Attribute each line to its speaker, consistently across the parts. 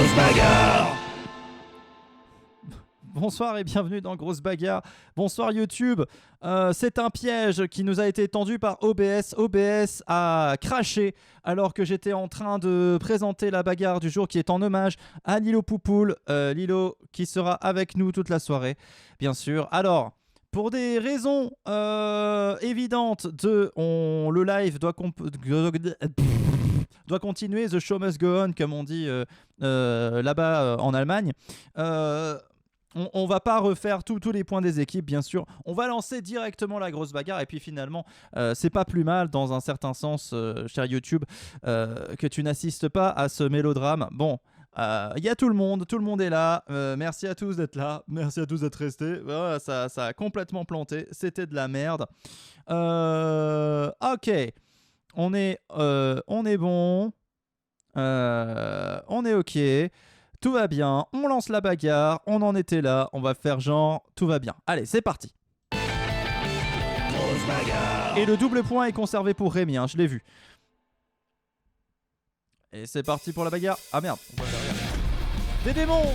Speaker 1: Grosse bagarre.
Speaker 2: Bonsoir et bienvenue dans Grosse Bagarre. Bonsoir YouTube. C'est un piège qui nous a été tendu par OBS. OBS a craché alors que j'étais en train de présenter la bagarre du jour qui est en hommage à Lilo Poupoule. Lilo qui sera avec nous toute la soirée, bien sûr. Alors, pour des raisons évidentes le live doit continuer, the show must go on, comme on dit là-bas en Allemagne. On va pas refaire tous les points des équipes, bien sûr. On va lancer directement la grosse bagarre. Et puis finalement, c'est pas plus mal dans un certain sens, cher YouTube, que tu n'assistes pas à ce mélodrame. Bon, il y a tout le monde est là. Merci à tous d'être là. Merci à tous d'être restés. Voilà, ça a complètement planté. C'était de la merde. Ok. On est bon. On est ok. Tout va bien, on lance la bagarre, on en était là, on va faire genre, tout va bien. Allez, c'est parti.
Speaker 1: Grosse bagarre.
Speaker 2: Et le double point est conservé pour Rémi, hein, je l'ai vu. Et c'est parti pour la bagarre. Ah merde, on voit derrière. Des démons.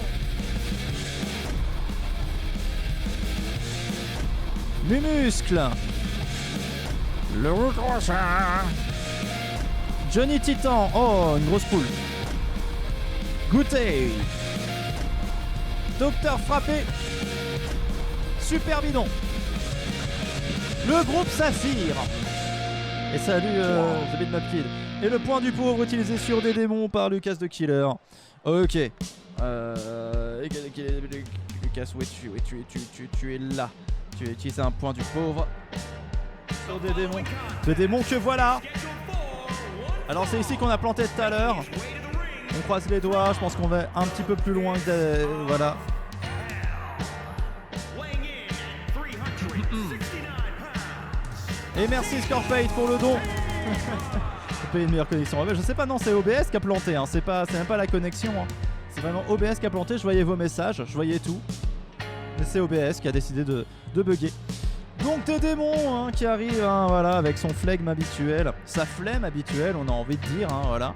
Speaker 2: Mes muscles.
Speaker 1: Le crochet.
Speaker 2: Johnny Titan. Oh, une grosse poule. Goûter. Docteur Frappé. Super Bidon. Le groupe Saphir. Et salut The Bit Map Kid. Et le point du pauvre utilisé sur des démons par Lucas de Killer. Ok. Lucas, où es-tu? Tu es là. Tu as utilisé un point du pauvre sur des démons. Des démons que voilà. Alors c'est ici qu'on a planté tout à l'heure. On croise les doigts, je pense qu'on va un petit peu plus loin que voilà. Et merci Scorpate pour le don. On peut une meilleure connexion. Je sais pas, non, c'est OBS qui a planté, hein. C'est même pas la connexion, hein. C'est vraiment OBS qui a planté, je voyais vos messages, je voyais tout. Mais c'est OBS qui a décidé de bugger. Donc des démons, hein, qui arrivent, hein, voilà, avec son flegme habituel, sa flemme habituelle, on a envie de dire, hein, voilà.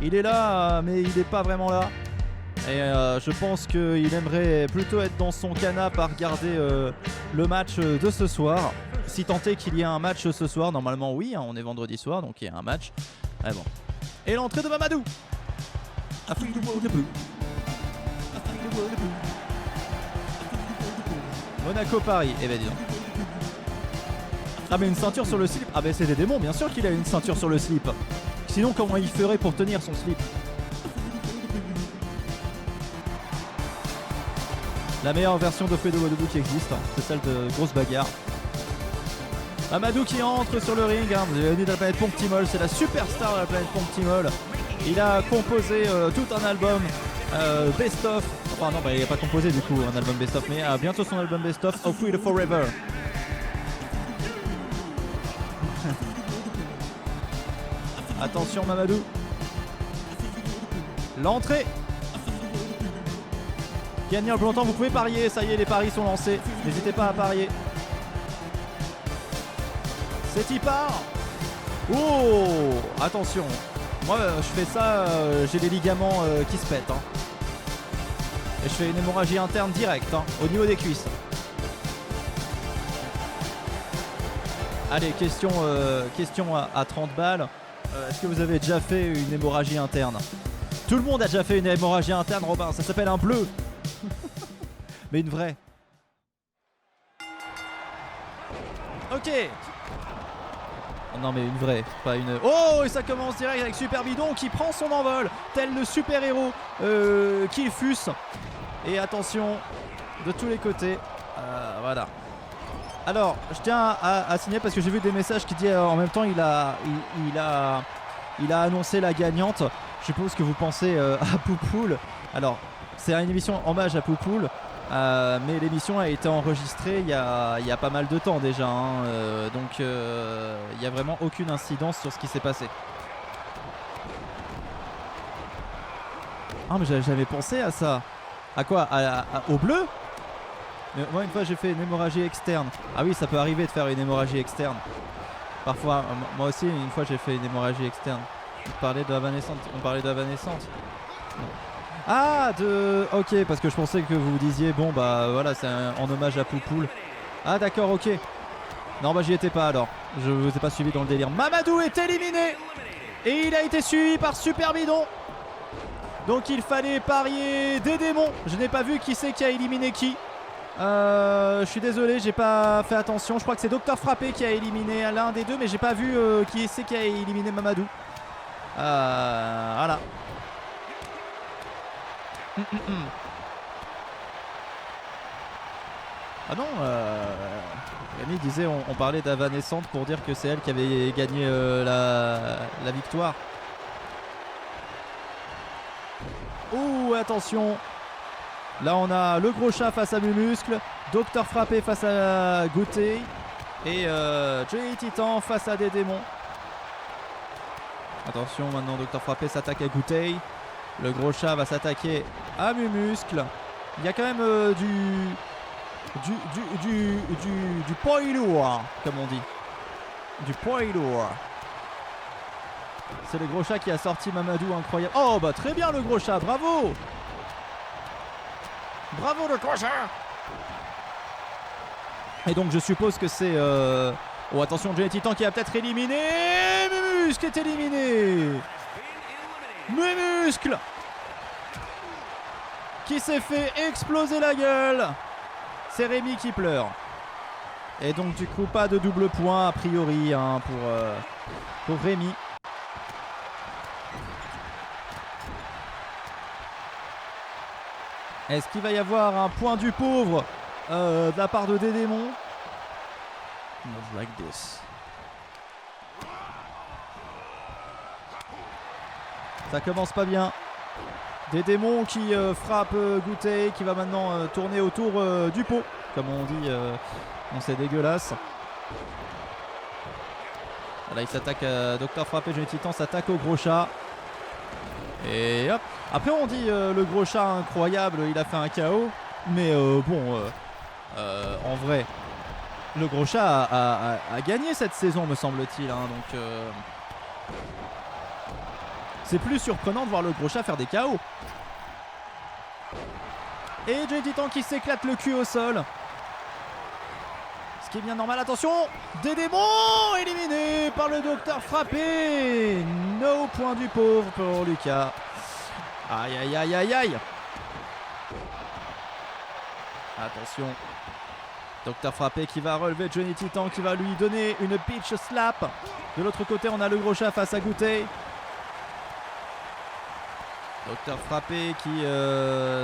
Speaker 2: Il est là, mais il n'est pas vraiment là. Et je pense qu'il aimerait plutôt être dans son canapé à regarder le match de ce soir. Si tant est qu'il y a un match ce soir, normalement oui, hein, on est vendredi soir, donc il y a un match. Ah bon. Et l'entrée de Mamadou. Monaco-Paris, eh ben dis donc. Ah mais une ceinture sur le slip. Ah ben c'est des démons, bien sûr qu'il a une ceinture sur le slip. Sinon comment il ferait pour tenir son slip? La meilleure version de Fredo Wadabou qui existe, hein, c'est celle de Grosse Bagarre. Amadou qui entre sur le ring, hein, vous avez venu de la planète Ponctimol, c'est la superstar de la planète Ponctimol. Il a composé tout un album best-of. Enfin non, bah, il n'a pas composé du coup un album best-of, mais bientôt son album best-of, of Fredo Forever. Attention Mamadou. L'entrée. Gagnant le plus longtemps, vous pouvez parier, ça y est, les paris sont lancés. N'hésitez pas à parier. C'est y part. Oh, attention. Moi, je fais ça, j'ai les ligaments qui se pètent. Hein. Et je fais une hémorragie interne directe, hein, au niveau des cuisses. Allez, question à 30 balles. Est-ce que vous avez déjà fait une hémorragie interne? Tout le monde a déjà fait une hémorragie interne, Robin. Ça s'appelle un bleu. Mais une vraie. Ok. Oh non mais une vraie, pas une... Oh, et ça commence direct avec Super Bidon qui prend son envol, tel le super-héros qu'il fût. Et attention, de tous les côtés. Voilà. Alors, je tiens à signaler parce que j'ai vu des messages qui disent en même temps il a annoncé la gagnante. Je suppose que vous pensez à Poupoule. Alors, c'est une émission hommage à Poupoule, mais l'émission a été enregistrée il y a pas mal de temps déjà. Hein, donc, il n'y a vraiment aucune incidence sur ce qui s'est passé. Ah, mais j'avais jamais pensé à ça. À quoi? Au bleu? Mais moi une fois j'ai fait une hémorragie externe. Ah oui, ça peut arriver de faire une hémorragie externe. Parfois, moi aussi une fois j'ai fait une hémorragie externe. On parlait de la naissante. Ah, ok, parce que je pensais que vous disiez, bon bah voilà, c'est en hommage à Poupoule. Ah d'accord, ok. Non bah j'y étais pas alors. Je vous ai pas suivi dans le délire. Mamadou est éliminé. Et il a été suivi par Super Bidon. Donc il fallait parier des démons. Je n'ai pas vu qui c'est qui a éliminé qui. Je suis désolé, j'ai pas fait attention. Je crois que c'est Docteur Frappé qui a éliminé l'un des deux, mais j'ai pas vu qui c'est qui a éliminé Mamadou. Voilà. Ah non, Camille disait, on parlait d'Avanescente pour dire que c'est elle qui avait gagné la victoire. Ouh, attention. Là on a le gros chat face à Mumuscle, Docteur Frappé face à Goûter et Johnny Titan face à des démons. Attention, maintenant Docteur Frappé s'attaque à Goûter. Le gros chat va s'attaquer à Mumuscle. Il y a quand même du poids lourd, comme on dit. Du poids lourd. C'est le gros chat qui a sorti Mamadou, incroyable. Oh bah très bien le gros chat, bravo.
Speaker 1: Bravo le gros chat.
Speaker 2: Et donc je suppose que c'est... Oh attention, Johnny Titan qui a peut-être éliminé. Mumuscle est éliminé. Mumuscle qui s'est fait exploser la gueule. C'est Rémi qui pleure. Et donc du coup pas de double point a priori hein, pour Rémi. Est-ce qu'il va y avoir un point du pauvre de la part de Dédémon? Not like this. Ça commence pas bien. Dédémon qui frappe Goûter, qui va maintenant tourner autour du pot, comme on dit. Non, c'est dégueulasse. Là il s'attaque à Docteur Frappé, Johnny Titan s'attaque au gros chat. Et hop. Après on dit le gros chat incroyable, il a fait un KO. Mais bon, en vrai, le gros chat a gagné cette saison me semble-t-il. Hein, donc c'est plus surprenant de voir le gros chat faire des KO. Et Johnny Titan qui s'éclate le cul au sol. Ce qui est bien normal, attention. Des démons éliminés par le Docteur Frappé. No point du pauvre pour Lucas. Aïe aïe aïe aïe aïe. Attention. Docteur Frappé qui va relever Johnny Titan, qui va lui donner une pitch slap. De l'autre côté on a le gros chat face à Goûter. Docteur Frappé qui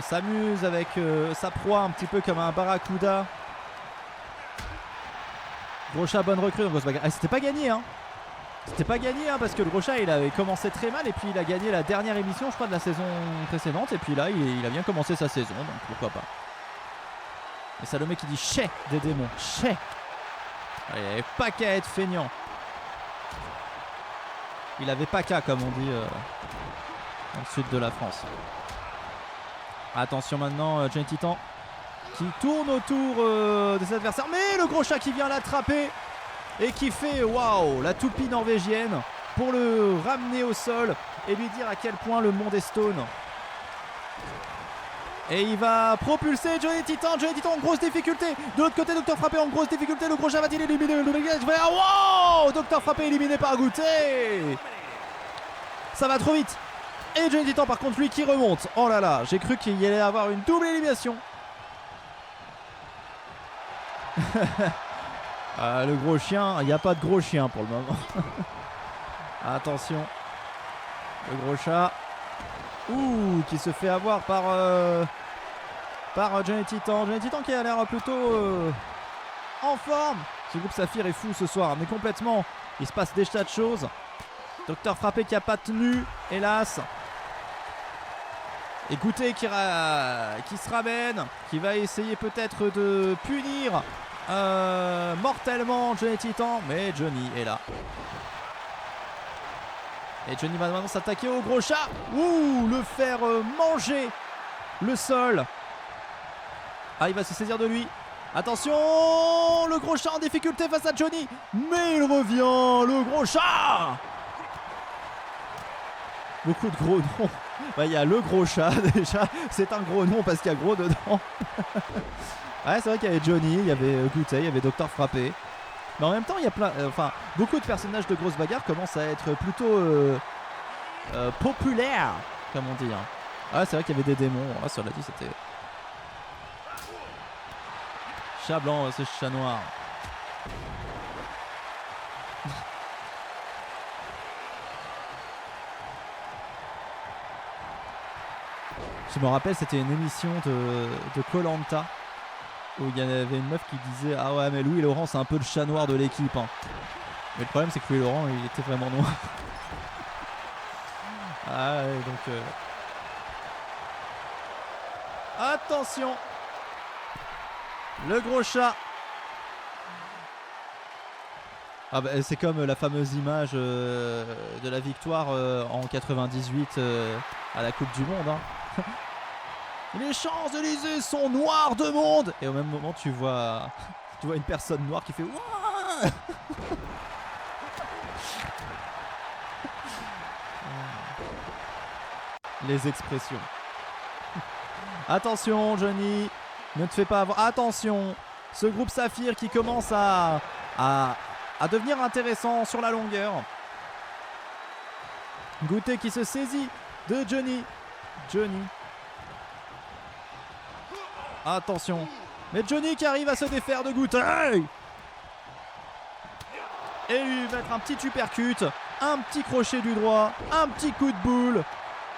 Speaker 2: s'amuse avec sa proie un petit peu comme un barracuda. Gros chat, bonne recrue. Donc c'était pas gagné hein. C'était pas gagné hein, parce que le gros chat il avait commencé très mal et puis il a gagné la dernière émission je crois de la saison précédente. Et puis là il a bien commencé sa saison, donc pourquoi pas. Et Salomé qui dit chais des démons. Chais. Il avait pas qu'à être feignant. Il avait pas qu'à comme on dit dans le sud de la France. Attention maintenant Johnny Titan qui tourne autour des adversaires. Mais le gros chat qui vient l'attraper et qui fait waouh la toupie norvégienne pour le ramener au sol et lui dire à quel point le monde est stone. Et il va propulser Johnny Titan. Johnny Titan en grosse difficulté. De l'autre côté, Docteur Frappé en grosse difficulté. Le gros chat va-t-il éliminer le dégage? Wow, Docteur Frappé éliminé par Goûter. Ça va trop vite. Et Johnny Titan par contre lui qui remonte. Oh là là, j'ai cru qu'il y allait avoir une double élimination. Le gros chien, il n'y a pas de gros chien pour le moment. Attention. Le gros chat. Ouh, qui se fait avoir par Johnny Titan. Johnny Titan qui a l'air plutôt en forme. Ce groupe Saphir est fou ce soir, mais complètement. Il se passe des tas de choses. Docteur Frappé qui a pas tenu, hélas. Et Goûter qui se ramène, qui va essayer peut-être de punir mortellement Johnny Titan, mais Johnny est là. Et Johnny va maintenant s'attaquer au gros chat. Ouh, le faire manger le sol. Ah, il va se saisir de lui. Attention, le gros chat en difficulté face à Johnny. Mais il revient, le gros chat. Beaucoup de gros noms. Bah, il y a le gros chat déjà. C'est un gros nom parce qu'il y a gros dedans. Ouais, c'est vrai qu'il y avait Johnny, il y avait Goutet, il y avait Docteur Frappé. Mais en même temps, il y a plein, beaucoup de personnages de grosses bagarres commencent à être plutôt populaires, comme on dit. Hein. Ah, c'est vrai qu'il y avait des démons. Ah, cela dit, c'était chat blanc, c'est chat noir. Je me rappelle, c'était une émission de Koh-Lanta où il y avait une meuf qui disait ah ouais mais Louis Laurent c'est un peu le chat noir de l'équipe. Hein. Mais le problème c'est que Louis Laurent il était vraiment noir. Ah ouais, donc attention, le gros chat. Ah bah, c'est comme la fameuse image de la victoire en 98 à la Coupe du Monde. Hein. Les Champs-Élysées sont noirs de monde. Et au même moment tu vois une personne noire qui fait Ouah. Les expressions. Attention Johnny, ne te fais pas avoir. Attention, ce groupe Saphir qui commence à devenir intéressant sur la longueur. Goutet qui se saisit de Johnny. Attention. Mais Johnny qui arrive à se défaire de Goutet. Et lui mettre un petit uppercut, un petit crochet du droit, un petit coup de boule.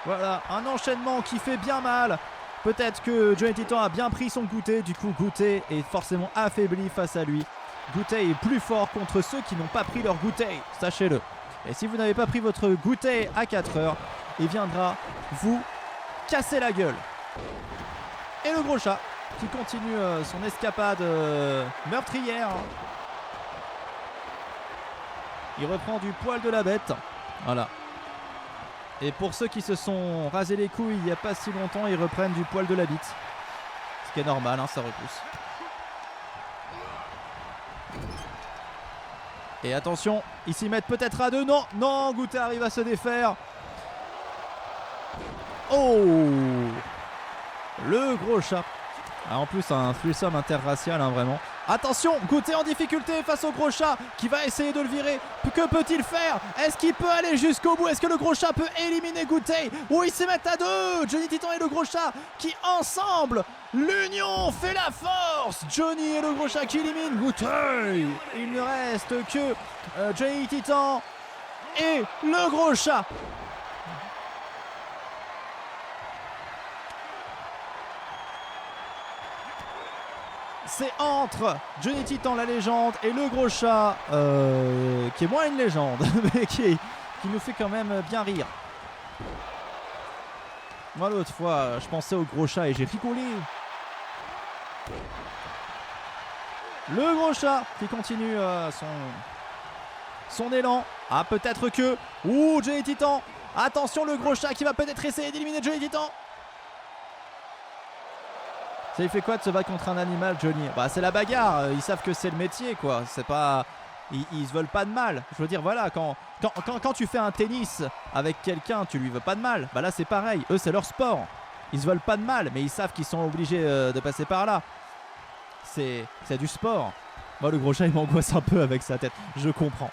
Speaker 2: Voilà, un enchaînement qui fait bien mal. Peut-être que Johnny Titan a bien pris son Goutet. Du coup, Goutet est forcément affaibli face à lui. Goutet est plus fort contre ceux qui n'ont pas pris leur Goutet. Sachez-le. Et si vous n'avez pas pris votre Goutet à 4 heures, il viendra vous casser la gueule. Et le gros chat qui continue son escapade meurtrière. Il reprend du poil de la bête. Voilà. Et pour ceux qui se sont rasés les couilles il n'y a pas si longtemps, ils reprennent du poil de la bite. Ce qui est normal, hein, ça repousse. Et attention, ils s'y mettent peut-être à deux. Non, non, Goutet arrive à se défaire. Oh, le gros chat. Ah, en plus, un threesome interracial, hein, vraiment. Attention, Goutet en difficulté face au gros chat qui va essayer de le virer. Que peut-il faire? Est-ce qu'il peut aller jusqu'au bout? Est-ce que le gros chat peut éliminer Goutet? Oh, ils se mettent à deux. Johnny Titan et le gros chat qui ensemble, l'union fait la force. Johnny et le gros chat qui éliminent Goutet. Il ne reste que Johnny Titan et le gros chat. C'est entre Johnny Titan, la légende, et le gros chat, qui est moins une légende, mais qui nous fait quand même bien rire. Moi, l'autre fois, je pensais au gros chat et j'ai rigolé. Le gros chat qui continue son élan. Ah, peut-être que... Ouh, Johnny Titan. Attention, le gros chat qui va peut-être essayer d'éliminer Johnny Titan. Ça il fait quoi de se battre contre un animal, Johnny? Bah c'est la bagarre, ils savent que c'est le métier quoi, c'est pas... Ils se veulent pas de mal. Je veux dire voilà, quand tu fais un tennis avec quelqu'un, tu lui veux pas de mal. Bah là c'est pareil, eux c'est leur sport. Ils se veulent pas de mal, mais ils savent qu'ils sont obligés de passer par là. C'est du sport. Moi le gros chat il m'angoisse un peu avec sa tête, je comprends.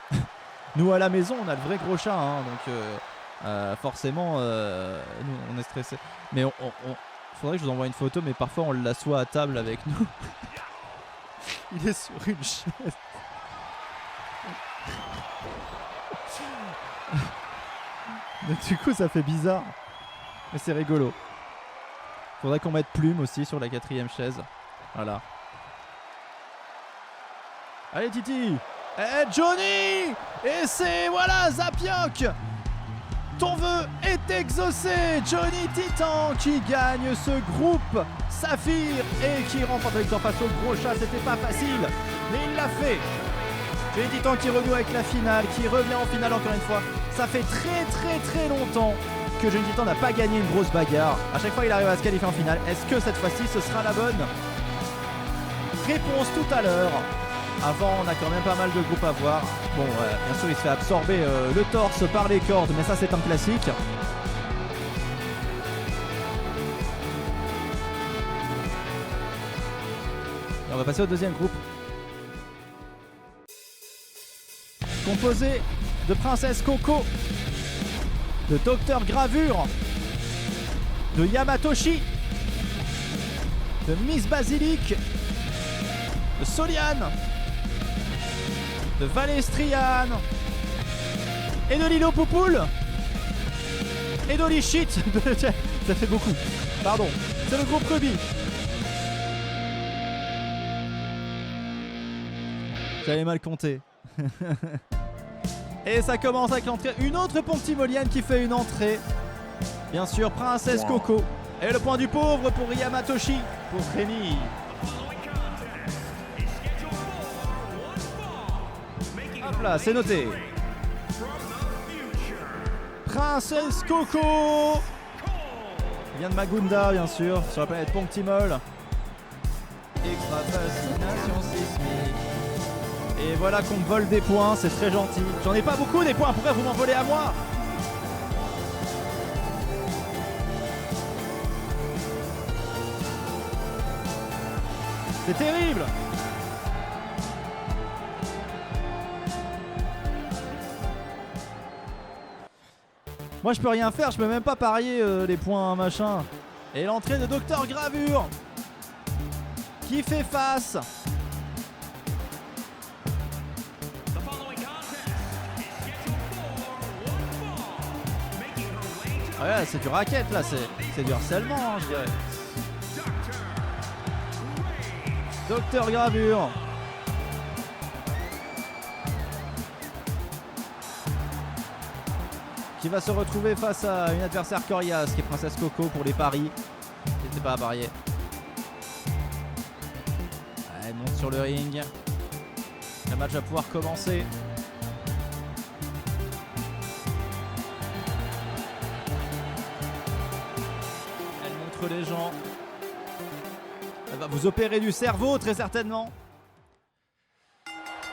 Speaker 2: Nous à la maison on a le vrai gros chat, hein, donc forcément nous on est stressés. Mais faudrait que je vous envoie une photo, mais parfois on l'assoit à table avec nous. Il est sur une chaise. Mais du coup ça fait bizarre. Mais c'est rigolo. Faudrait qu'on mette Plume aussi sur la 4ème chaise. Voilà. Allez Titi. Johnny. Et c'est voilà Zapioc. Ton vœu est exaucé. Johnny Titan qui gagne ce groupe Saphir et qui remporte la victoire face au gros chat. C'était pas facile, mais il l'a fait. Johnny Titan qui renoue avec la finale, qui revient en finale encore une fois. Ça fait très longtemps que Johnny Titan n'a pas gagné une grosse bagarre. À chaque fois il arrive à se qualifier en finale. Est-ce que cette fois-ci ce sera la bonne? Réponse tout à l'heure. Avant, on a quand même pas mal de groupes à voir. Bon, bien sûr, il se fait absorber le torse par les cordes, mais ça, c'est un classique. On va passer au deuxième groupe. Composé de Princesse Coco, de Docteur Gravure, de Yamatoshi, de Miss Basilic, de Soliane, de Valestriane et de Lilo Poupoule et d'Holy Shit. Ça fait beaucoup. Pardon. C'est le groupe Ruby. J'avais mal compté. Et ça commence avec l'entrée. Une autre Pontimolienne qui fait une entrée. Bien sûr, Princesse Coco. Et le point du pauvre pour Yamatoshi. Pour Rémi. Hop là, c'est noté. Princesse Coco. Il vient de Magunda, bien sûr, sur la planète Pontimol. Extra fascination sismique. Et voilà qu'on me vole des points, c'est très gentil. J'en ai pas beaucoup des points, pourquoi vous m'en volez à moi? C'est terrible. Moi je peux rien faire, je peux même pas parier les points machin. Et l'entrée de Docteur Gravure qui fait face. Ouais, c'est du racket là, c'est du harcèlement hein, je dirais. Docteur Gravure. Qui va se retrouver face à une adversaire coriace qui est Princesse Coco pour les paris. N'hésitez pas à parier. Elle monte sur le ring. Le match va pouvoir commencer. Elle montre les gens. Elle va vous opérer du cerveau très certainement.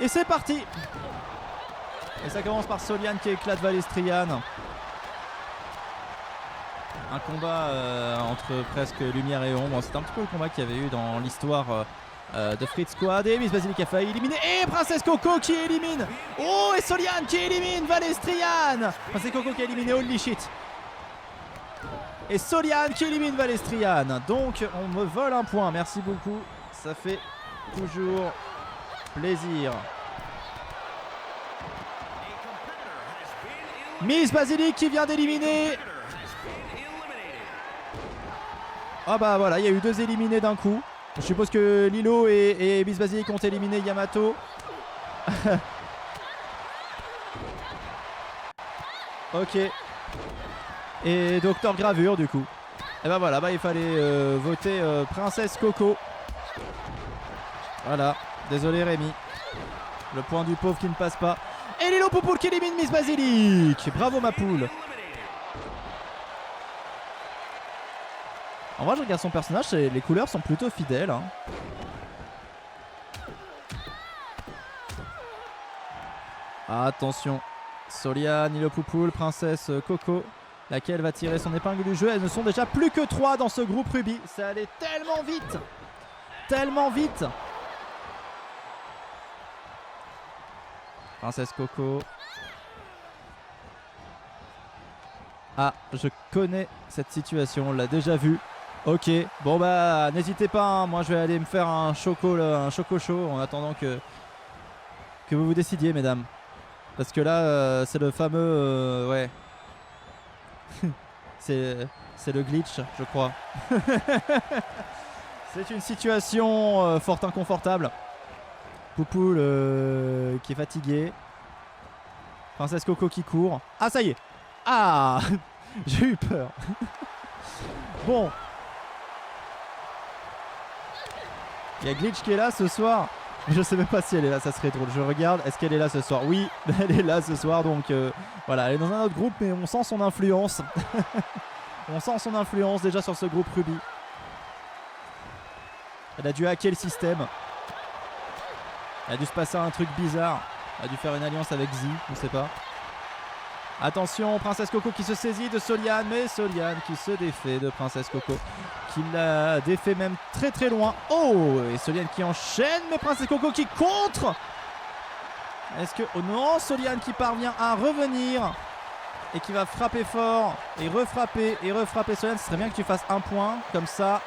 Speaker 2: Et c'est parti. Et ça commence par Soliane qui éclate Valestriane. Un combat entre presque lumière et ombre. C'est un petit peu le combat qu'il y avait eu dans l'histoire de Fritz Squad. Et Miss Basilic a failli éliminer. Et Princesse Coco qui élimine. Oh, et Soliane qui élimine Valestriane. Princesse Coco qui a éliminé Holy Shit. Et Soliane qui élimine Valestriane. Donc on me vole un point. Merci beaucoup. Ça fait toujours plaisir. Miss Basilic qui vient d'éliminer. Ah bah voilà, il y a eu 2 éliminés d'un coup. Je suppose que Lilo et Miss Basilic ont éliminé Yamato. Ok. Et Docteur Gravure du coup. Et bah voilà, bah il fallait voter Princesse Coco. Voilà, désolé Rémi. Le point du pauvre qui ne passe pas. Et Lilo Poupoule qui élimine Miss Basilic. Bravo ma poule. En vrai je regarde son personnage, les couleurs sont plutôt fidèles hein. Attention. Soliane, Lilo Poupoule, Princesse Coco. Laquelle va tirer son épingle du jeu. Elles ne sont déjà plus que 3 dans ce groupe Ruby. Ça allait tellement vite. Tellement vite. Princesse Coco. Ah, je connais cette situation, on l'a déjà vue. Ok, bon bah n'hésitez pas, hein. Moi je vais aller me faire un choco chaud en attendant que vous vous décidiez mesdames. Parce que là c'est le fameux ouais. c'est le glitch je crois. C'est une situation fort inconfortable. Poupoule qui est fatiguée. Princesse Coco qui court. Ah ça y est. Ah j'ai eu peur. Bon. Il y a Glitch qui est là ce soir. Je sais même pas si elle est là, ça serait drôle. Je regarde, est-ce qu'elle est là ce soir? Oui, elle est là ce soir. Donc voilà, elle est dans un autre groupe mais on sent son influence. On sent son influence déjà sur ce groupe Ruby. Elle a dû hacker le système. Elle a dû se passer un truc bizarre. Elle a dû faire une alliance avec Z, je sais pas. Attention, Princesse Coco qui se saisit de Soliane, mais Soliane qui se défait de Princesse Coco, qui la défait même très très loin. Oh, et Soliane qui enchaîne, mais Princesse Coco qui contre. Est-ce que... Oh non, Soliane qui parvient à revenir et qui va frapper fort et refrapper Soliane. Ce serait bien que tu fasses un point, comme ça...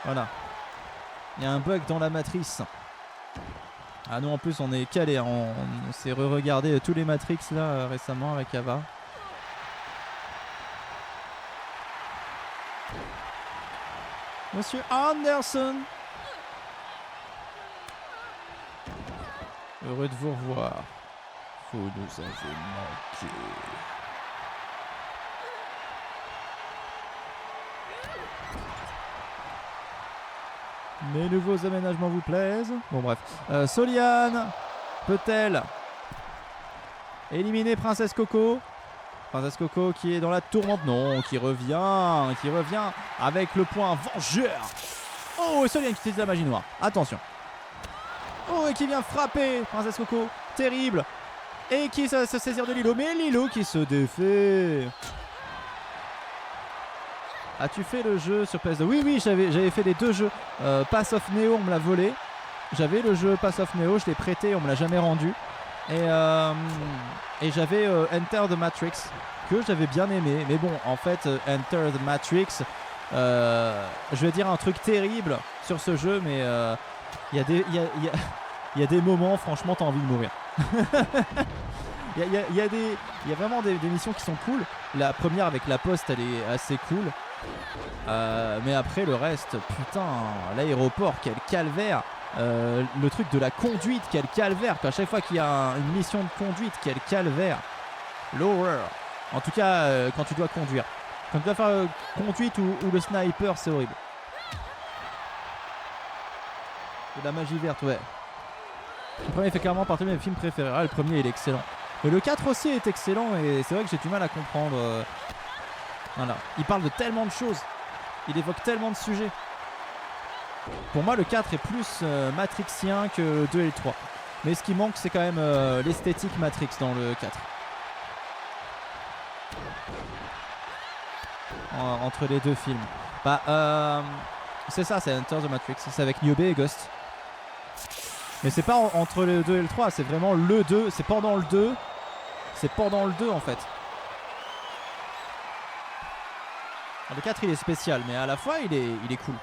Speaker 2: Voilà. Il y a un bug dans la matrice. Ah nous en plus on est calé, hein. On s'est re-regardé tous les Matrix là récemment avec Ava. Monsieur Anderson. Heureux de vous revoir. Vous nous avez manqué. Mes nouveaux aménagements vous plaisent? Bon bref. Soliane peut-elle éliminer Princesse Coco? Princesse Coco qui est dans la tourmente. Non, qui revient avec le point vengeur. Oh, et Soliane qui utilise la magie noire. Attention. Oh, et qui vient frapper Princesse Coco. Terrible. Et qui se saisir de Lilo. Mais Lilo qui se défait. As-tu fait le jeu sur PS2? Oui, j'avais fait les deux jeux. Pass of Neo, on me l'a volé. J'avais le jeu Pass of Neo, je l'ai prêté, on me l'a jamais rendu. Et j'avais Enter the Matrix, que j'avais bien aimé. Mais bon, en fait, Enter the Matrix, je vais dire un truc terrible sur ce jeu, mais il y a des moments, franchement, t'as envie de mourir. Il y a vraiment des missions qui sont cool. La première avec la poste, elle est assez cool. Mais après le reste, putain, l'aéroport, quel calvaire. Le truc de la conduite, quel calvaire. Qu'à chaque fois qu'il y a une mission de conduite, quel calvaire. L'horreur. En tout cas, quand tu dois conduire. Quand tu dois faire conduite ou le sniper, c'est horrible. De la magie verte, ouais. Le premier fait carrément partie de mes films préférés. Ah, le premier, il est excellent. Mais le 4 aussi est excellent et c'est vrai que j'ai du mal à comprendre. Voilà. Il parle de tellement de choses. Il évoque tellement de sujets. Pour moi, le 4 est plus matrixien que le 2 et le 3. Mais ce qui manque, c'est quand même l'esthétique Matrix dans le 4. Entre les deux films. Bah, c'est ça, c'est Enter the Matrix. C'est avec Niobe et Ghost. Mais c'est pas entre le 2 et le 3, c'est vraiment le 2. C'est pendant le 2. C'est pendant le 2 en fait. Le 4 il est spécial, mais à la fois il est cool.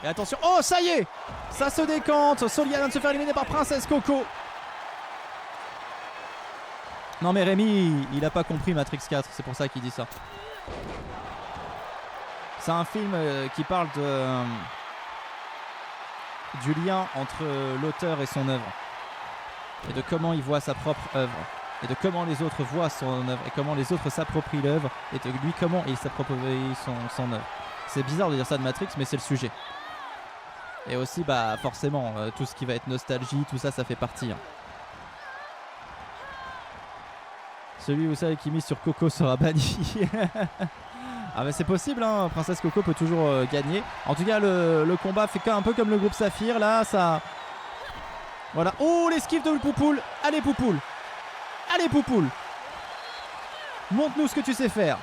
Speaker 2: Et attention, oh ça y est, ça se décante. Soliane vient de se faire éliminer par Princesse Coco. Non mais Rémi, il a pas compris Matrix 4, c'est pour ça qu'il dit ça. C'est un film qui parle du lien entre l'auteur et son œuvre. Et de comment il voit sa propre œuvre. Et de comment les autres voient son œuvre. Et comment les autres s'approprient l'œuvre. Et de lui comment il s'approprie son œuvre. C'est bizarre de dire ça de Matrix, mais c'est le sujet. Et aussi, bah forcément, tout ce qui va être nostalgie, tout ça, ça fait partie. Hein. Celui, vous savez, qui mise sur Coco sera banni. Ah mais c'est possible, hein. Princesse Coco peut toujours gagner. En tout cas, le combat fait un peu comme le groupe Saphir. Là, ça... Voilà. Oh, l'esquive de Poupoule. Allez, Poupoule. Allez, Poupoule. Montre-nous ce que tu sais faire.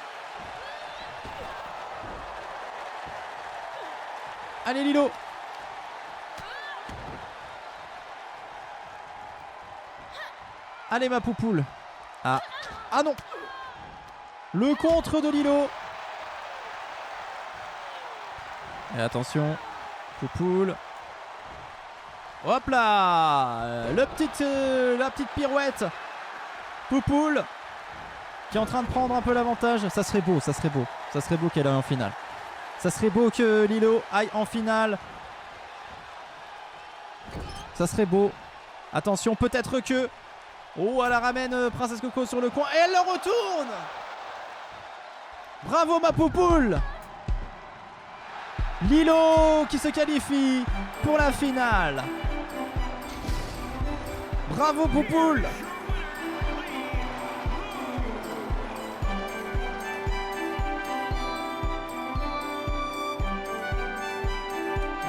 Speaker 2: Allez, Lilo. Allez, ma Poupoule. Ah. Ah non. Le contre de Lilo. Et attention, Poupoule. Hop là, la petite pirouette. Poupoule qui est en train de prendre un peu l'avantage. Ça serait beau, ça serait beau. Ça serait beau qu'elle aille en finale. Ça serait beau que Lilo aille en finale. Ça serait beau. Attention, peut-être que... Oh, elle la ramène Princesse Coco sur le coin. Et elle le retourne. Bravo ma Poupoule. Lilo qui se qualifie pour la finale. Bravo Poupoule.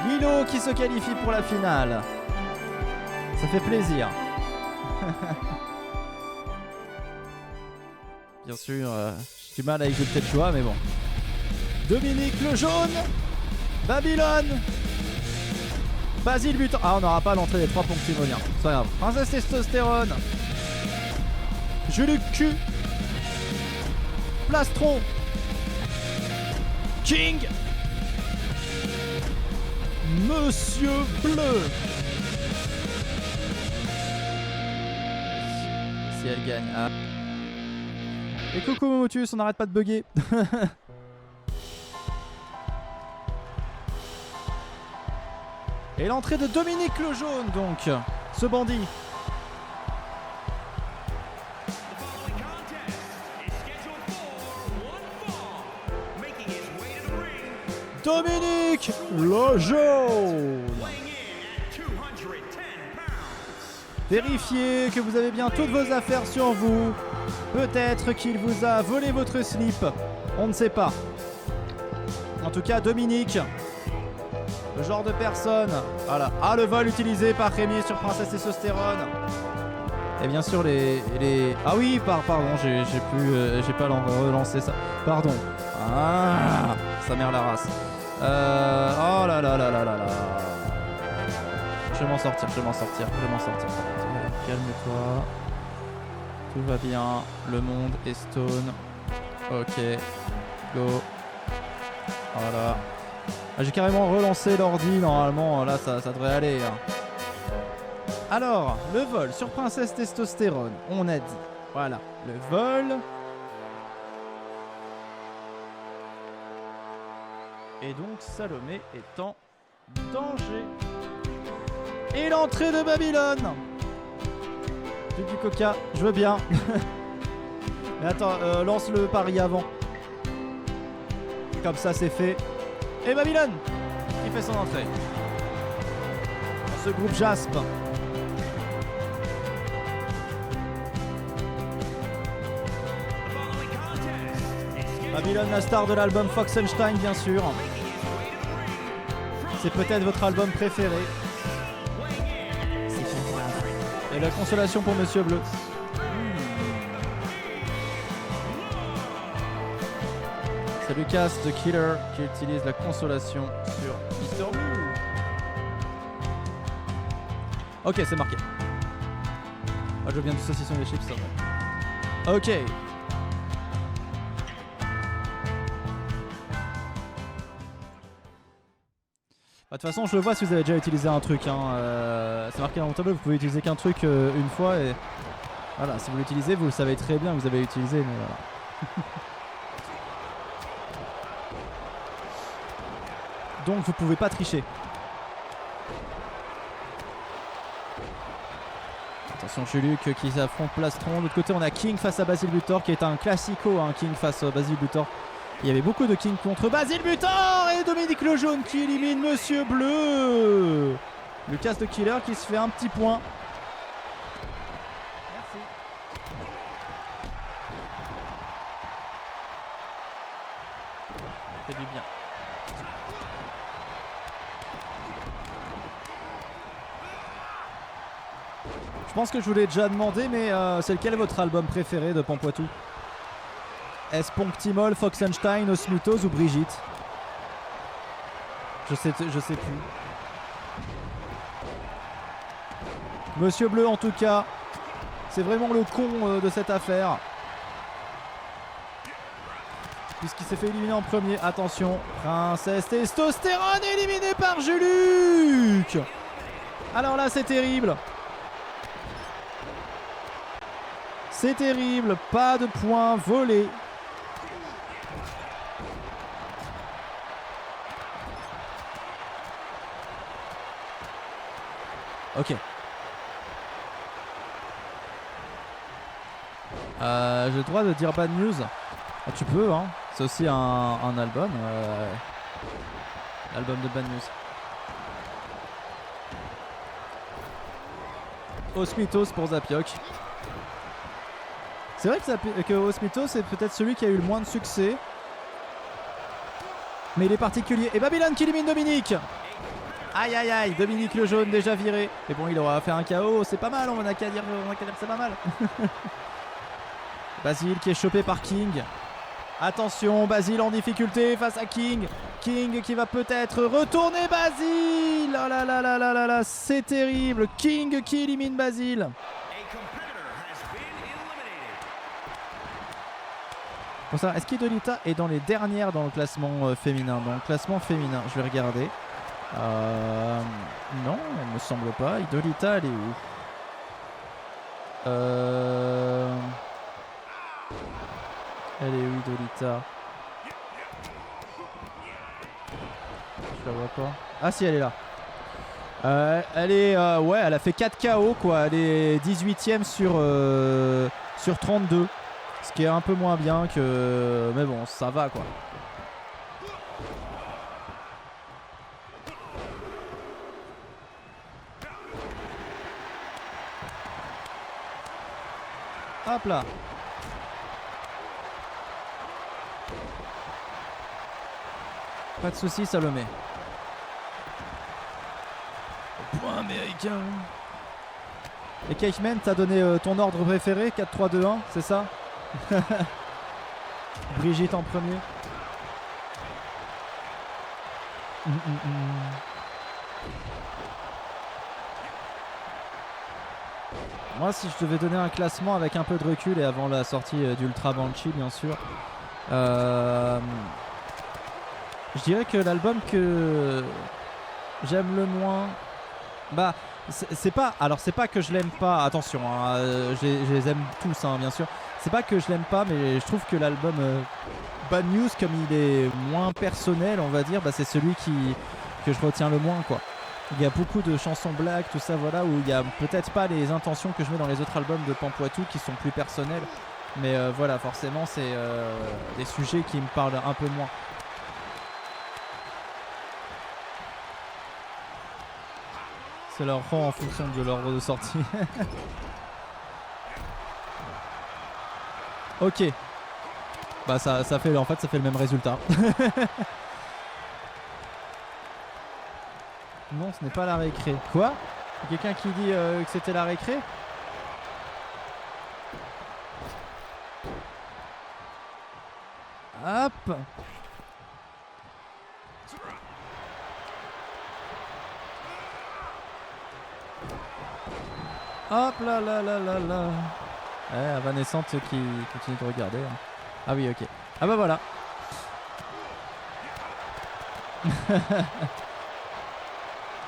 Speaker 2: Lilo qui se qualifie pour la finale. Ça fait plaisir. Bien sûr, j'ai du mal avec le tête joie, mais bon. Dominique le jaune. Babylone. Basile butant. Ah, on n'aura pas l'entrée des 3 ponctimoniens. C'est pas grave. Princesse Testostérone. Juluc Q. Plastron. King. Monsieur Bleu. Si elle gagne. Ah. Et coucou Momotus, on n'arrête pas de bugger. Et l'entrée de Dominique le jaune donc. Ce bandit. Dominique le jaune. Vérifiez que vous avez bien toutes vos affaires sur vous. Peut-être qu'il vous a volé votre slip. On ne sait pas. En tout cas, Dominique, le genre de personne. Voilà. Ah, le vol utilisé par Rémi sur Princesse Testostérone. Et bien sûr, les... Ah oui, pardon, j'ai pas relancé ça. Pardon. Ah, sa mère la race. Oh là là là là là là. Je vais m'en sortir. Calme-toi. Tout va bien. Le monde est stone. Ok. Go. Voilà. Ah, j'ai carrément relancé l'ordi. Normalement, là, ça devrait aller. Hein. Alors, le vol sur Princesse Testostérone. On a dit. Voilà. Le vol. Et donc, Salomé est en danger. Et l'entrée de Babylone. Du coca, je veux bien. Mais attends, lance le pari avant. Comme ça, c'est fait. Et Babylone qui fait son entrée. Dans ce groupe Jasp. Babylone, la star de l'album Foxenstein, bien sûr. C'est peut-être votre album préféré. Et la consolation pour Monsieur Bleu. C'est Lucas de Killer qui utilise la consolation sur Mr. Blue. Ok, c'est marqué. Ah, je veux bien du saucisson et des chips, ça va. Ok. De toute façon, je le vois si vous avez déjà utilisé un truc. Hein. C'est marqué dans mon tableau, vous pouvez utiliser qu'un truc une fois. Et voilà, si vous l'utilisez, vous le savez très bien que vous avez utilisé. Mais voilà. Donc, vous pouvez pas tricher. Attention, Juluc qui affronte Plastron. De l'autre côté, on a King face à Basile Butor, qui est un classico. Hein, King face à Basile Butor. Il y avait beaucoup de King contre Basile Butor et Dominique le jaune qui élimine Monsieur Bleu. Lucas de Killer qui se fait un petit point. Merci. Ça fait du bien. Je pense que je vous l'ai déjà demandé, mais c'est lequel est votre album préféré de Pampoitou ? Est-ce Ponctimol, Foxenstein, Osmitos ou Brigitte ? Je sais plus. Monsieur Bleu, en tout cas, c'est vraiment le con de cette affaire. Puisqu'il s'est fait éliminer en premier. Attention, Princesse Testostérone éliminée par Juluc. Alors là, c'est terrible. C'est terrible, pas de points volés. Ok. J'ai le droit de dire bad news. Ah, tu peux, hein. C'est aussi un album. L'album de bad news. Osmitos pour Zapioc. C'est vrai que Osmitos est peut-être celui qui a eu le moins de succès. Mais il est particulier. Et Babylone qui élimine Dominique. Aïe aïe aïe, Dominique le jaune déjà viré. Et bon, il aura fait un KO, c'est pas mal, on n'a qu'à dire c'est pas mal. Basile qui est chopé par King. Attention, Basile en difficulté face à King. King qui va peut-être retourner Basile. Oh là là là là là là, c'est terrible. King qui élimine Basile. Pour ça, est-ce qu'Hidolita est dans les dernières dans le classement féminin? Dans le classement féminin, je vais regarder. Non, il me semble pas. Hidolita, elle est où? Elle est où, Hidolita? Je la vois pas. Ah si, elle est là. Elle est ouais, elle a fait 4 KO quoi. Elle est 18ème sur 32. Ce qui est un peu moins bien que... Mais bon, ça va quoi. Hop là. Pas de soucis, Salomé. Point américain. Et Cakeman, t'as donné ton ordre préféré, 4-3-2-1, c'est ça? Brigitte en premier. Moi, si je devais donner un classement avec un peu de recul et avant la sortie d'Ultra Banshee, bien sûr, je dirais que l'album que j'aime le moins, bah, c'est pas. Alors, c'est pas que je l'aime pas. Attention, hein, je les aime tous, hein, bien sûr. C'est pas que je l'aime pas, mais je trouve que l'album Bad News, comme il est moins personnel, on va dire, bah, c'est celui que je retiens le moins, quoi. Il y a beaucoup de chansons blagues, tout ça, voilà, où il y a peut-être pas les intentions que je mets dans les autres albums de Pampoitou qui sont plus personnels. Mais voilà, forcément, c'est des sujets qui me parlent un peu moins. C'est leur rang en fonction de l'ordre de sortie. Ok. Bah ça fait en fait ça fait le même résultat. Non, ce n'est pas la récré. Quoi? Quelqu'un qui dit que c'était la récré? Hop. Hop là là là là là. Evanescente qui continue de regarder. Hein. Ah oui, ok. Ah bah voilà.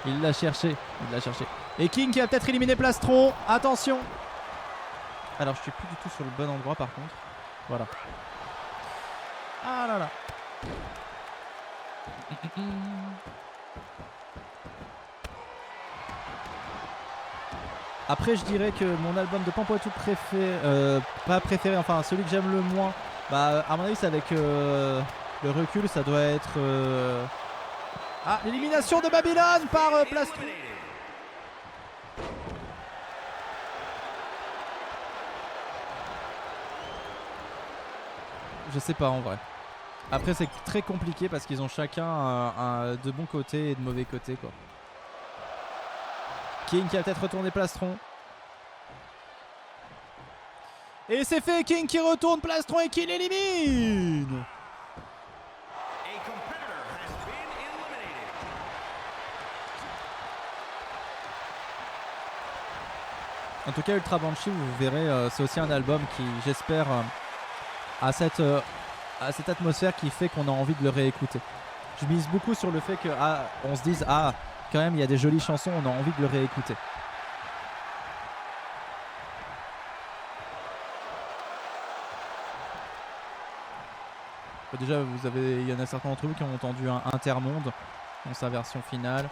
Speaker 2: Il l'a cherché. Il l'a cherché. Et King qui a peut-être éliminé Plastron. Attention. Alors je suis plus du tout sur le bon endroit par contre. Voilà. Ah là là. Après je dirais que mon album de Pampoitou préféré, pas préféré, enfin celui que j'aime le moins, bah à mon avis c'est avec le recul, ça doit être ah, l'élimination de Babylone par Plastron. Je sais pas en vrai. Après c'est très compliqué parce qu'ils ont chacun de bons côtés et de mauvais côtés quoi. King qui a peut-être retourné Plastron. Et c'est fait, King qui retourne Plastron et qui l'élimine. En tout cas Ultra Banshee, vous verrez, c'est aussi un album qui j'espère a cette atmosphère qui fait qu'on a envie de le réécouter. Je mise beaucoup sur le fait que on se dise quand même il y a des jolies chansons, on a envie de le réécouter. Déjà il y en a certains d'entre vous qui ont entendu un Intermonde dans sa version finale.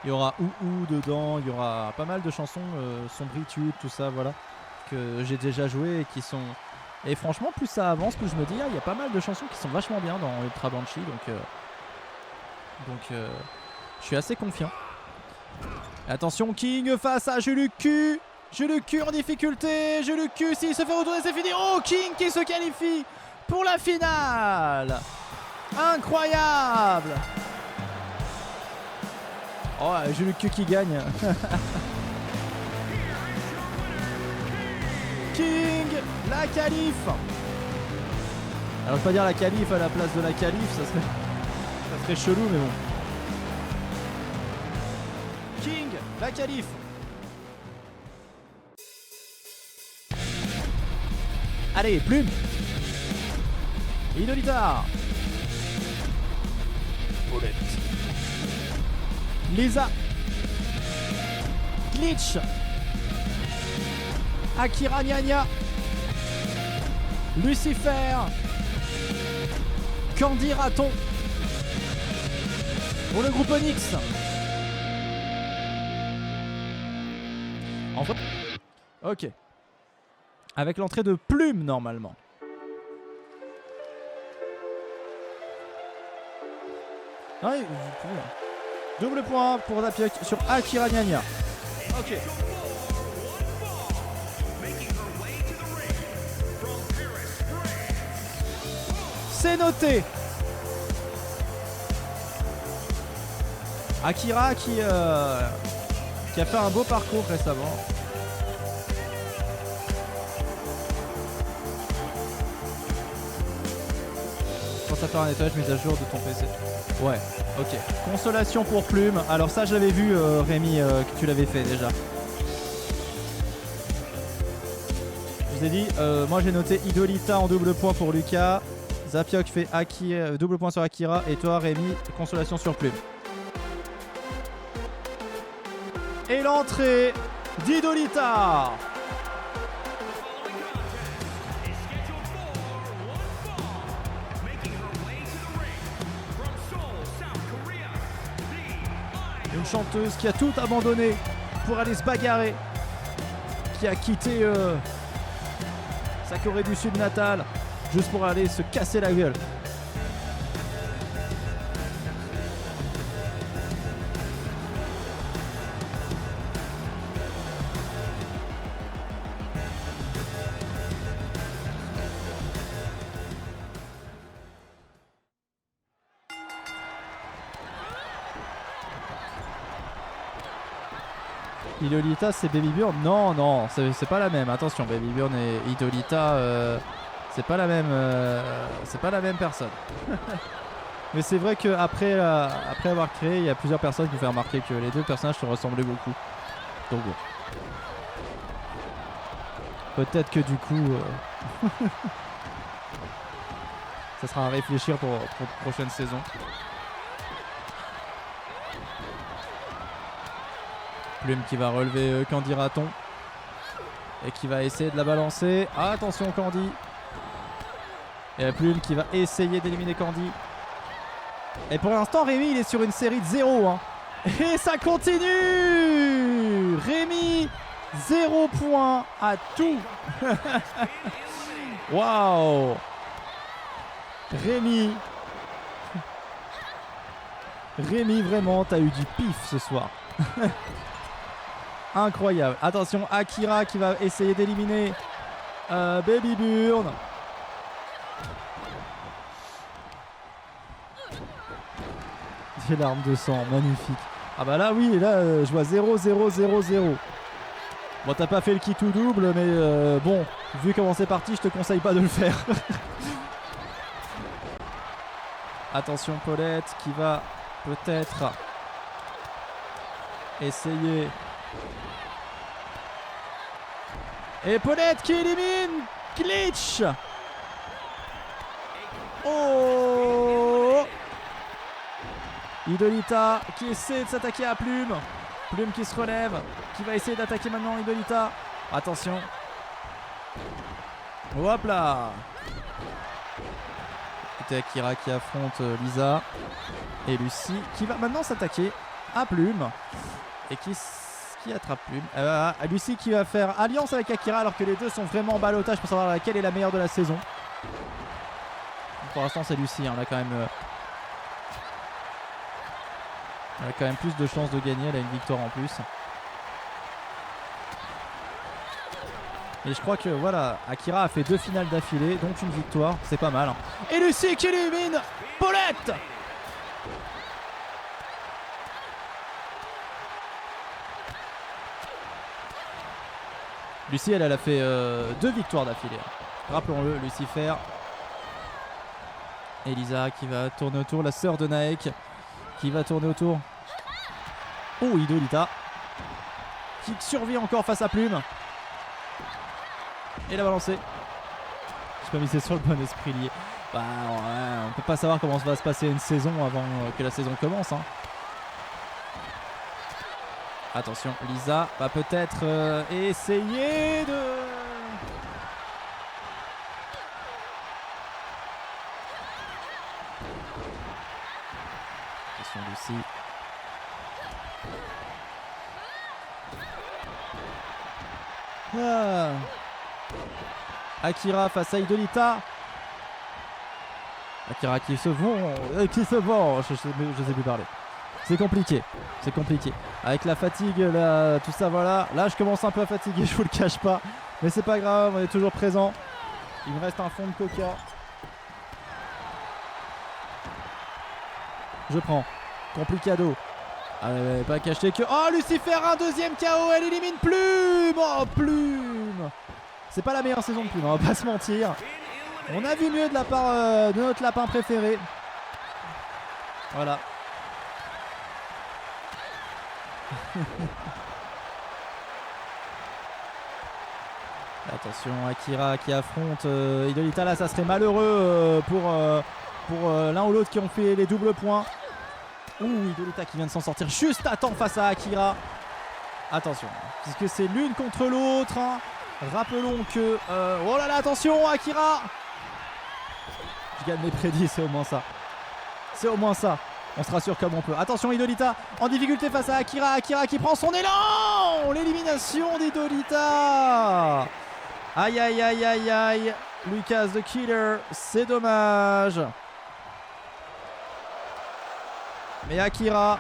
Speaker 2: Il y aura Ouhou dedans, il y aura pas mal de chansons, Sombritude, tout ça, voilà, que j'ai déjà joué et qui sont... Et franchement, plus ça avance, plus je me dis, il y a pas mal de chansons qui sont vachement bien dans Ultra Banshee, donc je suis assez confiant. Attention, King face à Julucu. Julucu en difficulté. Julucu, s'il se fait retourner, c'est fini. Oh, King qui se qualifie pour la finale. Incroyable. Oh, Julucu qui gagne. King, la qualif. Alors je vais pas dire la qualif à la place de la qualif, ça serait chelou mais bon. King, la qualif. Allez, Plume. Idolita. Paulette. Lisa. Glitch. Akira Nyanya. Lucifer. Candy Raton. Pour le groupe Onyx. En fait. Ok. Avec l'entrée de Plume normalement. Ah oui, vous pouvez. Double point pour Zapiok sur Akira Nyanya. Ok. C'est noté. Akira qui a fait un beau parcours récemment. Je pense à faire un nettoyage mise à jour de ton PC. Ouais, ok. Consolation pour Plume. Alors ça je l'avais vu Rémi que tu l'avais fait déjà. Je vous ai dit, moi j'ai noté Idolita en double point pour Lucas. Zapiok fait double point sur Akira. Et toi Rémi, consolation sur Plume. Et l'entrée d'Idolita. Une chanteuse qui a tout abandonné pour aller se bagarrer, qui a quitté sa Corée du Sud natale juste pour aller se casser la gueule. Idolita c'est Baby Burn? Non, non, c'est pas la même. Attention, Baby Burn et Idolita, c'est pas la même personne. Mais c'est vrai qu'après après avoir créé, il y a plusieurs personnes qui ont fait remarquer que les deux personnages se ressemblaient beaucoup. Donc bon. Peut-être que du coup, ça sera à réfléchir pour la prochaine saison. Plume qui va relever Candy Raton et qui va essayer de la balancer. Ah, attention Candy. Et la Plume qui va essayer d'éliminer Candy. Et pour l'instant Rémi il est sur une série de 0 hein. Et ça continue. Rémi 0 points à tout. Waouh. Rémi vraiment t'as eu du pif ce soir. Incroyable. Attention, Akira qui va essayer d'éliminer Baby Burn. Des larmes de sang, magnifique. Ah bah là oui, là je vois 0, 0, 0, 0. Bon, t'as pas fait le kit ou double, mais bon, vu comment c'est parti, je te conseille pas de le faire. Attention Paulette qui va peut-être essayer. Et Paulette qui élimine Glitch. Oh. Idolita qui essaie de s'attaquer à Plume. Plume qui se relève, qui va essayer d'attaquer maintenant Idolita. Attention. Hop là. C'était Akira qui affronte Lisa. Et Lucie qui va maintenant s'attaquer à Plume. Et qui attrape Plume. Lucie qui va faire alliance avec Akira alors que les deux sont vraiment en ballottage pour savoir laquelle est la meilleure de la saison. Pour l'instant c'est Lucie, hein. Elle a quand même plus de chances de gagner, elle a une victoire en plus. Et je crois que voilà, Akira a fait 2 finales d'affilée, dont une victoire, c'est pas mal. Hein. Et Lucie qui élimine Paulette. Lucie, elle a fait 2 victoires d'affilée. Rappelons-le, Lucifer. Elisa qui va tourner autour, la sœur de Naek qui va tourner autour. Oh, Idolita qui survit encore face à Plume. Et la balancer. Je pas misé sur le bon esprit lié. Bah ouais, on peut pas savoir comment va se passer une saison avant que la saison commence. Hein. Attention, Lisa va peut-être essayer de... Attention Lucie. Ah. Akira face à Idolita. Akira qui se vend, je sais plus parler. C'est compliqué, c'est compliqué. Avec la fatigue, là, tout ça, voilà. Là, je commence un peu à fatiguer, je vous le cache pas. Mais c'est pas grave, on est toujours présent. Il me reste un fond de coca. Je prends. Complicado. Allez, pas caché que... Oh, Lucifer, un deuxième KO, elle élimine Plume. Oh, Plume. C'est pas la meilleure saison de Plume, on va pas se mentir. On a vu mieux de la part de notre lapin préféré. Voilà. Attention, Akira qui affronte Idolita. Là, ça serait malheureux pour l'un ou l'autre qui ont fait les doubles points. Ouh, Idolita qui vient de s'en sortir juste à temps face à Akira. Attention, puisque c'est l'une contre l'autre. Hein. Rappelons que... oh là là, attention, Akira. Je gagne mes prédits, c'est au moins ça. C'est au moins ça. On se rassure comme on peut. Attention, Idolita en difficulté face à Akira. Akira qui prend son élan. L'élimination d'Idolita. Aïe, aïe, aïe, aïe, aïe. Lucas the Killer, c'est dommage. Mais Akira,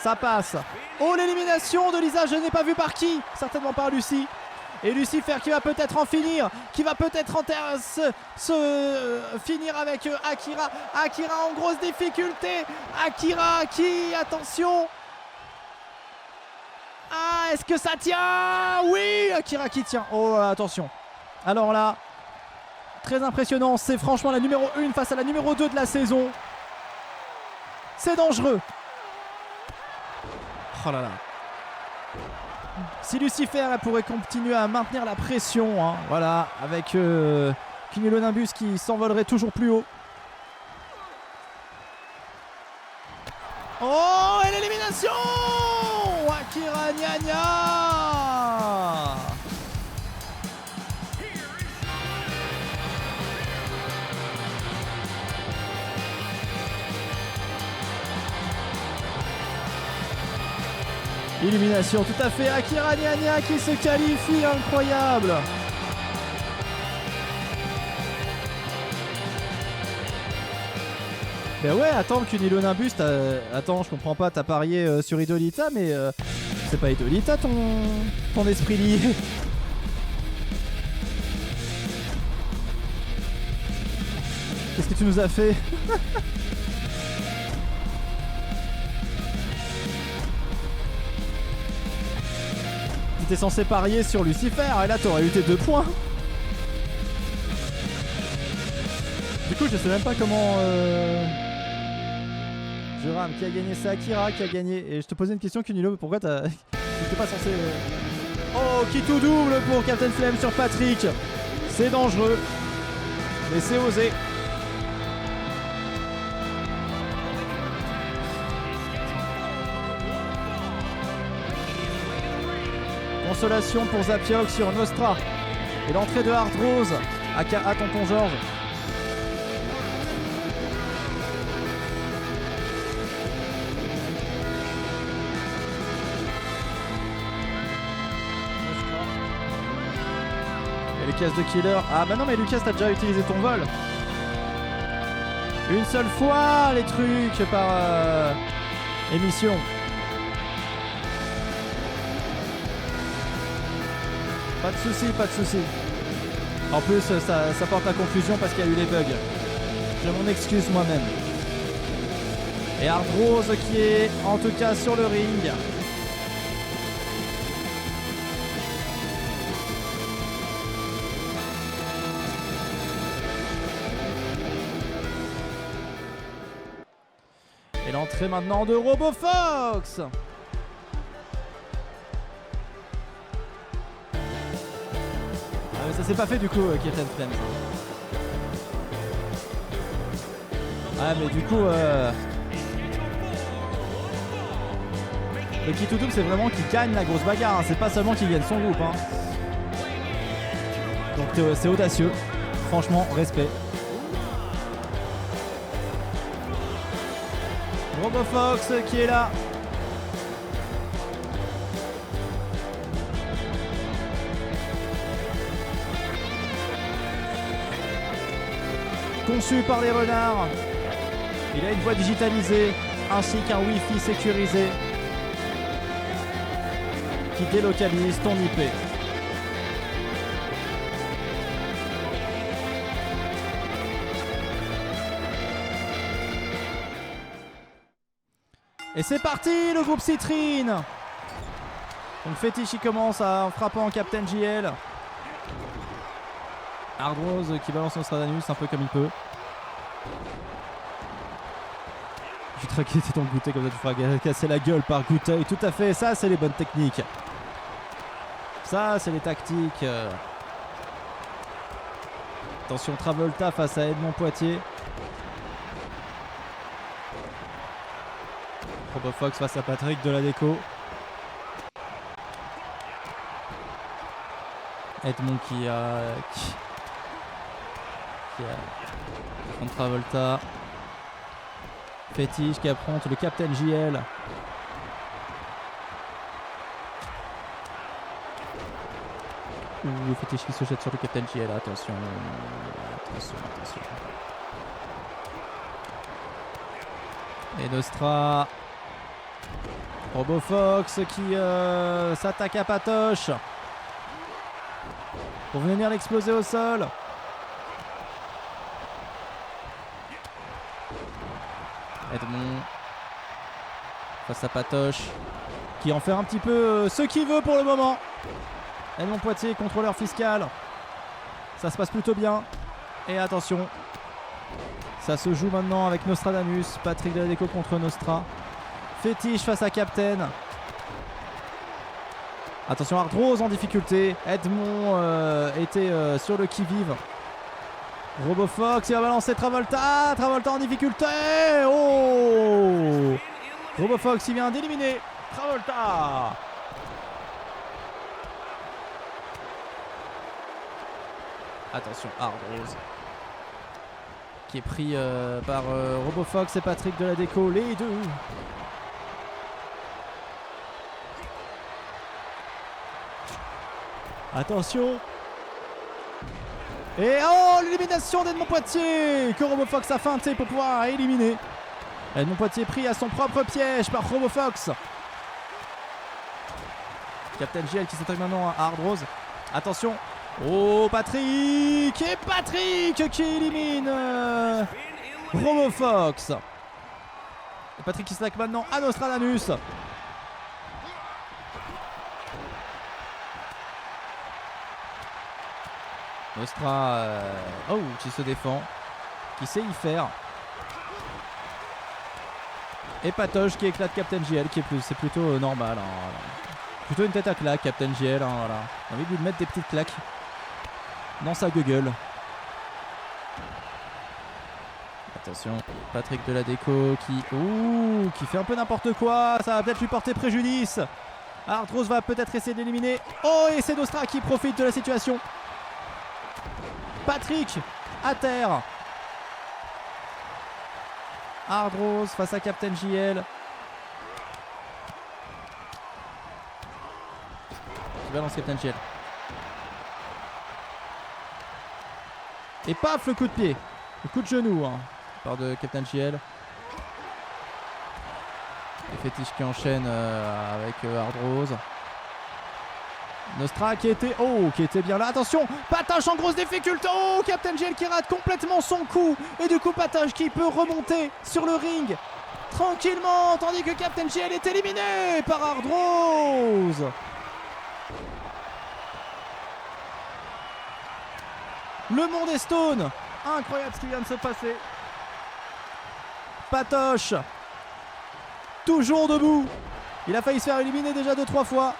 Speaker 2: ça passe. Oh, l'élimination de Lisa, je n'ai pas vu par qui. Certainement par Lucie. Et Lucifer qui va peut-être en finir, qui va peut-être finir avec Akira. Akira en grosse difficulté. Akira qui, attention. Ah, est-ce que ça tient? Oui, Akira qui tient. Oh, attention. Alors là, très impressionnant. C'est franchement la numéro 1 face à la numéro 2 de la saison. C'est dangereux. Oh là là. Si Lucifer elle pourrait continuer à maintenir la pression, hein, voilà, avec Cumulonimbus qui s'envolerait toujours plus haut. Oh, et l'élimination! Akira Nya Nya! Illumination, tout à fait. Akira Nya Nya qui se qualifie, incroyable. Ben ouais, attends, Cunilonimbus, attends, je comprends pas, t'as parié sur Idolita, mais c'est pas Idolita ton esprit lié. Qu'est-ce que tu nous as fait? T'es censé parier sur Lucifer et là t'aurais eu tes 2 points. Du coup je sais même pas comment je rame. Qui a gagné? C'est Akira qui a gagné. Et je te posais une question, Cunilo, pourquoi t'es pas censé Oh, qui tout double pour Captain Flame sur Patrick. C'est dangereux, mais c'est osé. Consolation pour Zapiok sur Nostra. Et l'entrée de Hard Rose à Tonton Georges. Et Lucas de Killer. Ah bah non mais Lucas t'as déjà utilisé ton vol. Une seule fois les trucs par émission. Pas de soucis, pas de soucis. En plus, ça porte à confusion parce qu'il y a eu les bugs. Je m'en excuse moi-même. Et Hard Rose qui est en tout cas sur le ring. Et l'entrée maintenant de RoboFox. Ah mais ça s'est pas fait du coup Captain Flames. Ah mais du coup le Kitoutoum c'est vraiment qu'il gagne la grosse bagarre, hein. C'est pas seulement qu'il gagne son groupe, hein. Donc c'est audacieux. Franchement, respect. RoboFox qui est là. Conçu par les renards. Il a une voix digitalisée ainsi qu'un Wi-Fi sécurisé qui délocalise ton IP. Et c'est parti, le groupe Citrine. Donc Fétiche il commence en frappant Captain JL. Hardrose qui balance Nostradamus un peu comme il peut. Je suis très inquiété dans le goûter comme ça, tu feras casser la gueule par Goûter. Tout à fait, ça c'est les bonnes techniques. Ça c'est les tactiques. Attention Travolta face à Edmond Poitiers. RoboFox face à Patrick de la déco. Edmond qui a contre Travolta. Fétiche qui affronte le Captain JL. Ouh, Fétiche qui se jette sur le Captain JL. Attention. Attention. Et Nostra. RoboFox qui s'attaque à Patoche pour venir l'exploser au sol. Edmond face à Patoche qui en fait un petit peu ce qu'il veut pour le moment. Edmond Poitiers, contrôleur fiscal. Ça se passe plutôt bien. Et attention, ça se joue maintenant avec Nostradamus. Patrick de la déco contre Nostra. Fétiche face à Captain. Attention, Hardrose en difficulté. Edmond était sur le qui-vive. RoboFox, il va balancer Travolta. Travolta en difficulté. Oh, RoboFox, il vient d'éliminer Travolta. Attention, Hardrose qui est pris par RoboFox et Patrick de la déco, les deux. Attention. Et oh, l'élimination d'Edmond Poitiers que RoboFox a feinté pour pouvoir éliminer. Edmond Poitiers pris à son propre piège par RoboFox. Captain JL qui s'attaque maintenant à Hardrose. Attention. Oh, Patrick. Et Patrick qui élimine RoboFox. Et Patrick qui s'attaque maintenant à Nostradamus. Nostra qui se défend, qui sait y faire. Et Patoche qui éclate Captain JL, c'est plutôt normal, hein, voilà. Plutôt une tête à claque Captain JL, hein, voilà. J'ai envie de lui mettre des petites claques dans sa gueule. Attention, Patrick de la déco qui fait un peu n'importe quoi, ça va peut-être lui porter préjudice. Hardrose va peut-être essayer d'éliminer. Oh, et c'est Nostra qui profite de la situation. Patrick à terre. Hardrose face à Captain JL. Qui balance Captain JL. Et paf, le coup de pied. Le coup de genou hein, par de Captain JL. Et Fétiche qui enchaîne avec Hardrose. Nostra qui était bien là. Attention, Patoche en grosse difficulté. Oh, Captain JL qui rate complètement son coup. Et du coup, Patoche qui peut remonter sur le ring tranquillement. Tandis que Captain JL est éliminé par Hardrose. Le monde est stone. Incroyable ce qui vient de se passer. Patoche toujours debout. Il a failli se faire éliminer déjà 2-3 fois.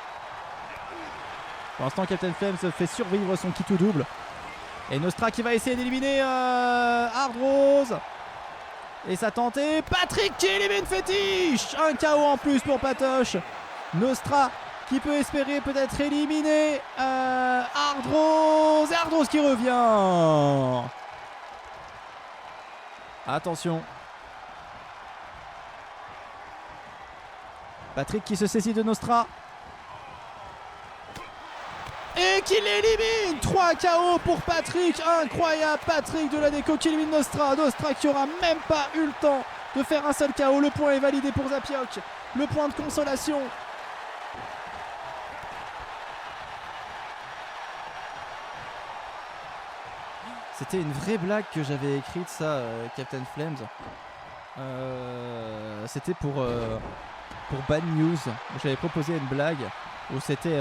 Speaker 2: Pour l'instant, Captain Flames fait survivre son kit ou double. Et Nostra qui va essayer d'éliminer Hard Rose. Et ça tenté. Patrick qui élimine Fétiche. Un KO en plus pour Patoche. Nostra qui peut espérer peut-être éliminer Hard Rose. Et Hard Rose qui revient. Attention. Patrick qui se saisit de Nostra. Et qui l'élimine. 3 KO pour Patrick. Incroyable. Patrick de la déco qui élimine Nostra. Nostra qui aura même pas eu le temps de faire un seul KO. Le point est validé pour Zapioc. Le point de consolation. C'était une vraie blague que j'avais écrite, ça, Captain Flames. C'était pour Bad News. J'avais proposé une blague où c'était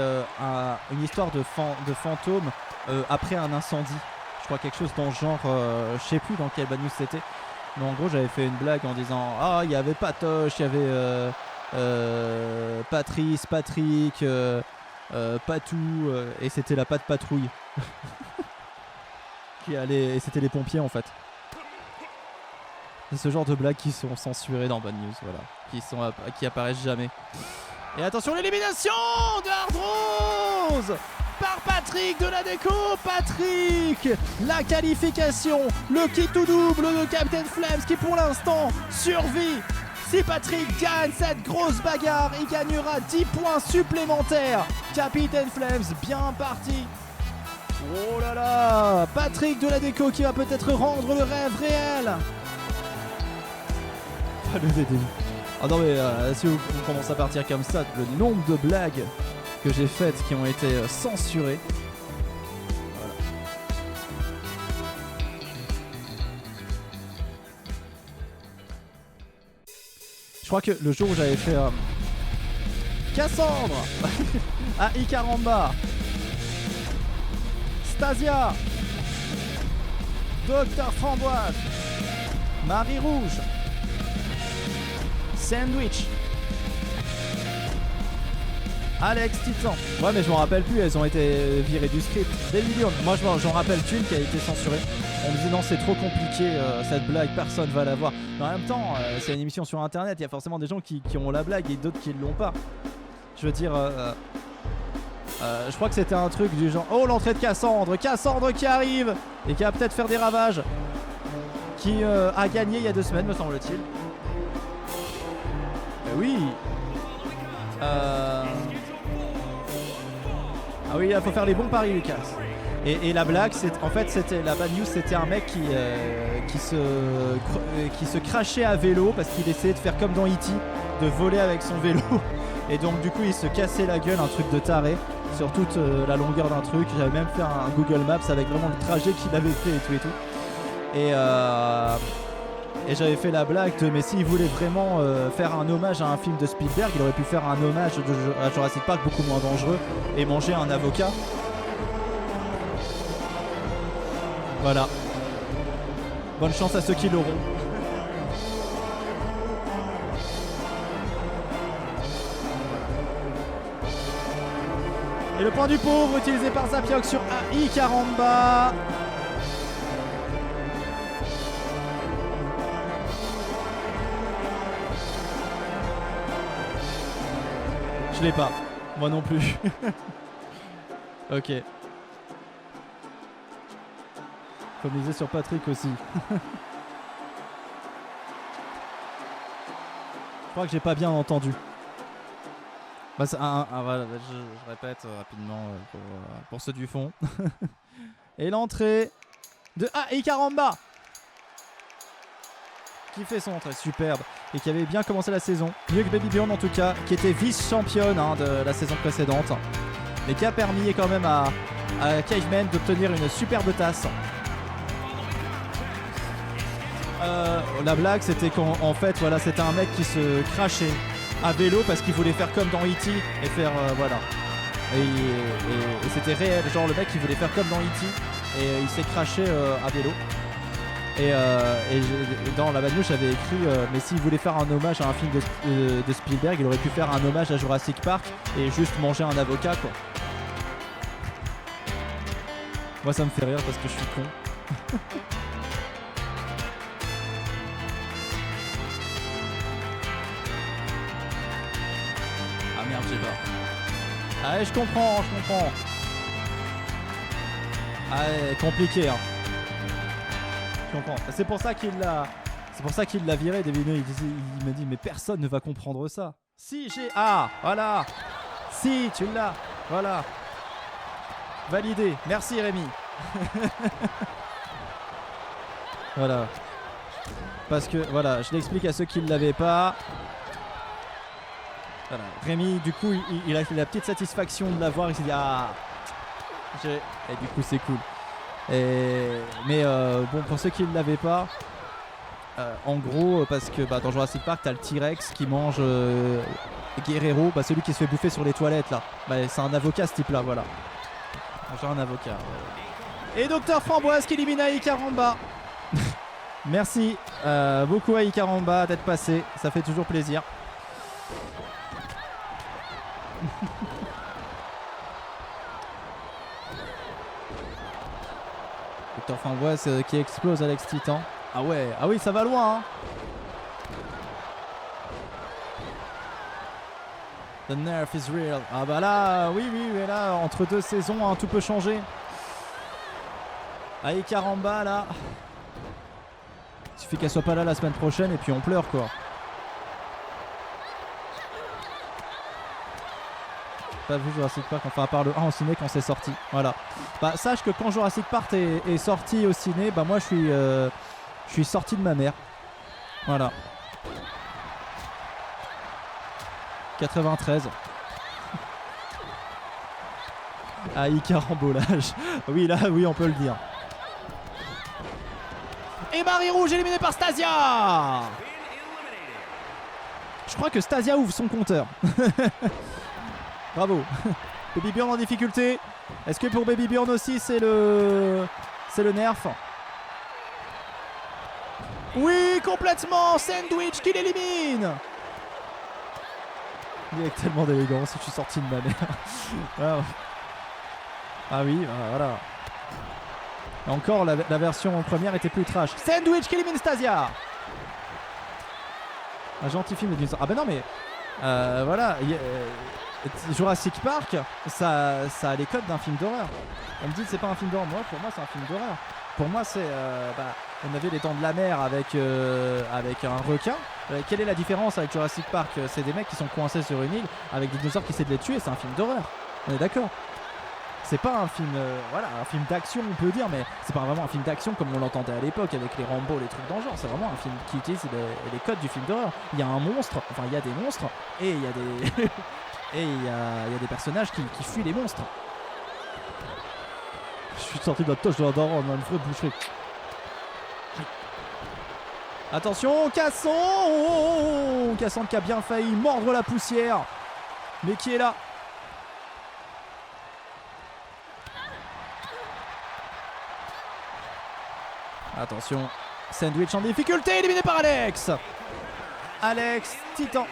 Speaker 2: une histoire de fantôme après un incendie. Je crois quelque chose dans le genre, je sais plus dans quel Bad News c'était. Mais en gros, j'avais fait une blague en disant ah, il y avait Patoche, il y avait Patrice, Patrick, Patou, et c'était la patte patrouille. Et c'était les pompiers en fait. C'est ce genre de blagues qui sont censurées dans Bad News, voilà, qui apparaissent jamais. Et attention, l'élimination de Hard Rose par Patrick de la déco. Patrick, la qualification, le kit tout double de Captain Flames qui pour l'instant survit. Si Patrick gagne cette grosse bagarre, il gagnera 10 points supplémentaires. Captain Flames bien parti. Oh là là, Patrick de la déco qui va peut-être rendre le rêve réel. Pas le DD. Ah non mais si on commence à partir comme ça, le nombre de blagues que j'ai faites qui ont été censurées. Voilà. Je crois que le jour où j'avais fait Cassandre à Icaramba, Stasia, Docteur Framboise, Marie Rouge, Sandwich, Alex Titan. Ouais mais je m'en rappelle plus, elles ont été virées du script. Des millions. Moi j'en rappelle qu'une qui a été censurée. On me disait non c'est trop compliqué cette blague, personne va la voir. Mais en même temps c'est une émission sur internet, il y a forcément des gens qui ont la blague et d'autres qui ne l'ont pas. Je veux dire je crois que c'était un truc du genre oh l'entrée de Cassandre qui arrive et qui va peut-être faire des ravages, qui a gagné il y a 2 semaines me semble-t-il. Oui. Ah oui, il faut faire les bons paris Lucas. Et la blague, en fait c'était la bad news, c'était un mec qui se crachait à vélo parce qu'il essayait de faire comme dans E.T., de voler avec son vélo. Et donc du coup il se cassait la gueule, un truc de taré sur toute la longueur d'un truc. J'avais même fait un Google Maps avec vraiment le trajet qu'il avait fait et tout. Et j'avais fait la blague de mais s'il voulait vraiment faire un hommage à un film de Spielberg, il aurait pu faire un hommage à Jurassic Park beaucoup moins dangereux et manger un avocat. Voilà. Bonne chance à ceux qui l'auront. Et le point du pauvre utilisé par Zapioc sur Icaramba. Je l'ai pas. Moi non plus. Ok. Faut miser sur Patrick aussi. Je crois que j'ai pas bien entendu. Bah, voilà, je répète rapidement pour ceux du fond. Et l'entrée de Icaramba qui fait son entrée superbe et qui avait bien commencé la saison. Mieux que Baby Beyond en tout cas, qui était vice-championne de la saison précédente. Mais qui a permis quand même à Caveman d'obtenir une superbe tasse. La blague c'était qu'en fait voilà, c'était un mec qui se crachait à vélo parce qu'il voulait faire comme dans E.T. et faire voilà. Et c'était réel, genre le mec il voulait faire comme dans E.T. et il s'est craché à vélo. Dans la bad news j'avais écrit mais s'il voulait faire un hommage à un film de Spielberg, il aurait pu faire un hommage à Jurassic Park et juste manger un avocat quoi. Moi ça me fait rire parce que je suis con. Ah merde, j'ai pas. Ah ouais, je comprends. Ah ouais, compliqué hein. Je comprends. C'est pour ça qu'il l'a viré, David. Il m'a dit mais personne ne va comprendre ça. Si j'ai... Ah, voilà. Si, tu l'as. Voilà. Validé. Merci Rémi. Voilà. Parce que, voilà, je l'explique à ceux qui ne l'avaient pas. Voilà. Rémi, du coup, il a la petite satisfaction de l'avoir. Il s'est dit, ah... Et du coup, c'est cool. Mais bon, pour ceux qui ne l'avaient pas, en gros, parce que dans Jurassic Park, t'as le T-Rex qui mange Guerrero, celui qui se fait bouffer sur les toilettes là. C'est un avocat ce type là, voilà. Genre un avocat. Et Docteur Framboise qui élimine Aïe Caramba. Merci beaucoup Aïe Caramba d'être passé, ça fait toujours plaisir. Docteur Framboise qui explose Alex Titan. Ah ouais, ah oui ça va loin hein. The nerf is real. Ah bah là, oui, là, entre deux saisons, hein, tout peut changer. Aïe Caramba là. Il suffit qu'elle soit pas là la semaine prochaine et puis on pleure quoi. Pas vu Jurassic Park, enfin à part le 1 au ciné quand c'est sorti. Voilà. Sache que quand Jurassic Park est sorti au ciné, moi je suis sorti de ma mère. Voilà. 93. Aïe carambolage. Oui là, oui on peut le dire. Et Marie Rouge éliminée par Stasia. Je crois que Stasia ouvre son compteur. Bravo. Baby Bjorn en difficulté. Est-ce que pour Baby Bjorn aussi c'est le nerf? Oui, complètement. Sandwich qui l'élimine. Il avec tellement d'élégance, je suis sorti de ma mère. Ah oui, voilà. Et encore, la version première était plus trash. Sandwich qui élimine Stasia. Un gentil film d'une... Ah ben non mais... voilà. Jurassic Park, ça a les codes d'un film d'horreur. On me dit que c'est pas un film d'horreur. Moi, pour moi, c'est un film d'horreur. Pour moi, c'est... on avait les Dents de la Mer avec un requin. Quelle est la différence avec Jurassic Park? C'est des mecs qui sont coincés sur une île avec des dinosaures qui essaient de les tuer. C'est un film d'horreur. On est d'accord? C'est pas un film, un film d'action on peut dire, mais c'est pas vraiment un film d'action comme on l'entendait à l'époque avec les Rambo, les trucs dans le genre. C'est vraiment un film qui utilise les codes du film d'horreur. Il y a un monstre, enfin il y a des monstres et il y a des et il y a des personnages qui fuient les monstres. Je suis sorti de la toche de la daronne, on a une vraie boucherie. Attention, Cassandre. Cassandre qui a bien failli mordre la poussière, mais qui est là. Attention, Sandwich en difficulté, éliminé par Alex. Alex Titan.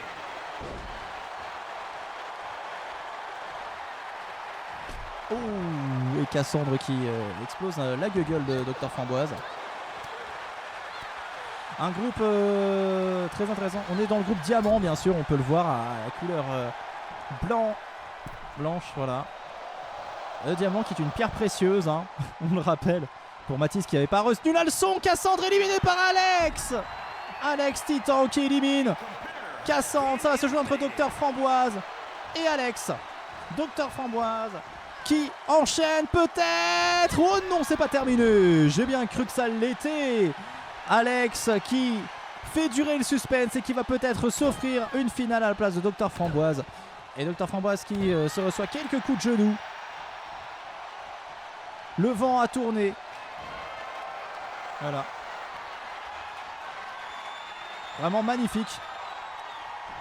Speaker 2: Oh, et Cassandre qui explose la gueule de Docteur Framboise. Un groupe très intéressant. On est dans le groupe Diamant, bien sûr, on peut le voir à la couleur blanche, voilà. Le diamant qui est une pierre précieuse, hein, on le rappelle. Pour Mathis qui n'avait pas retenu la leçon, Cassandre éliminée par Alex. Alex Titan qui élimine Cassandre. Ça va se jouer entre Docteur Framboise et Alex. Docteur Framboise qui enchaîne peut-être. Oh non, c'est pas terminé. J'ai bien cru que ça l'était. Alex qui fait durer le suspense et qui va peut-être s'offrir une finale à la place de Docteur Framboise. Et Docteur Framboise qui se reçoit quelques coups de genoux. Le vent a tourné. Voilà. Vraiment magnifique.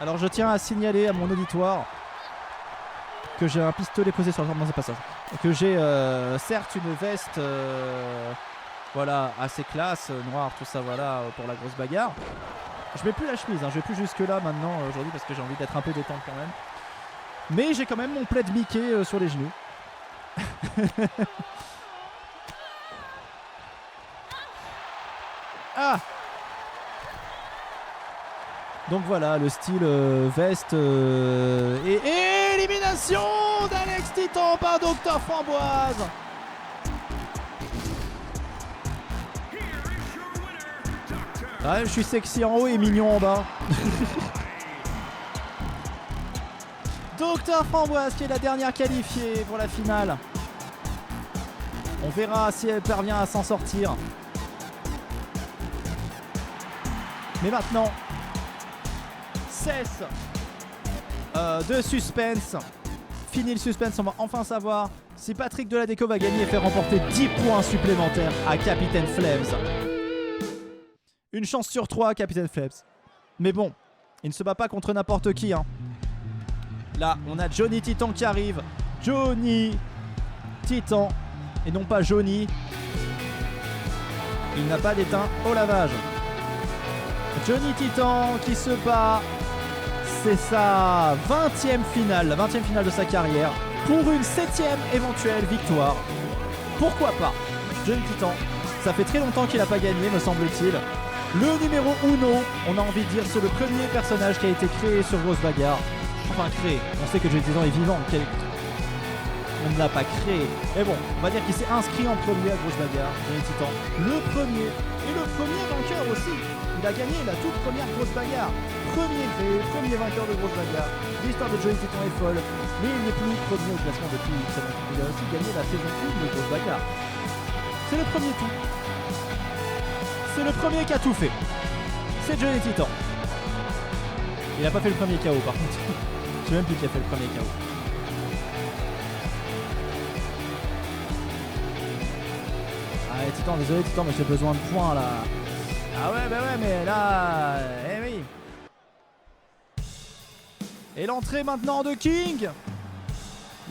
Speaker 2: Alors je tiens à signaler à mon auditoire que j'ai un pistolet posé sur le jambon, c'est pas ça. Que j'ai certes une veste Voilà, assez classe, noir, tout ça, voilà, pour la grosse bagarre. Je mets plus la chemise, hein, je vais plus jusque là maintenant aujourd'hui parce que j'ai envie d'être un peu détente quand même. Mais j'ai quand même mon plaid Mickey sur les genoux. Ah! Donc voilà, le style veste et élimination d'Alex Titan par Dr Framboise. Ouais, je suis sexy en haut et mignon en bas. Dr Framboise qui est la dernière qualifiée pour la finale. On verra si elle parvient à s'en sortir. Mais maintenant, cesse de suspense. Fini le suspense, on va enfin savoir si Patrick Deladeco va gagner et faire remporter 10 points supplémentaires à Capitaine Flames. Une chance sur 3 Capitaine Flames. Mais bon, il ne se bat pas contre n'importe qui. Hein. Là, on a Johnny Titan qui arrive. Johnny Titan. Et non pas Johnny. Il n'a pas d'étain au lavage. Johnny Titan qui se bat. C'est sa 20e finale. La 20e finale de sa carrière. Pour une 7e éventuelle victoire. Pourquoi pas Johnny Titan. Ça fait très longtemps qu'il n'a pas gagné, me semble-t-il. Le numéro 1, on a envie de dire, c'est le premier personnage qui a été créé sur Grosse Bagarre. Enfin créé, on sait que Johnny Titan est vivant, on ne l'a pas créé. Mais bon, on va dire qu'il s'est inscrit en premier à Grosse Bagarre, Johnny Titan. Le premier, et le premier vainqueur aussi. Il a gagné la toute première Grosse Bagarre. Premier créé, premier vainqueur de Grosse Bagarre. L'histoire de Johnny Titan est folle, mais il n'est plus premier au classement depuis une semaine. Il a aussi gagné la saison 1 de Grosse Bagarre. C'est le premier tout. C'est le premier qui a tout fait. C'est Johnny Titan. Il a pas fait le premier KO par contre. Je sais même plus qui a fait le premier KO. Ah Titan, désolé Titan, mais j'ai besoin de points là. Ah ouais, bah ouais, mais là... Eh oui. Et l'entrée maintenant de King.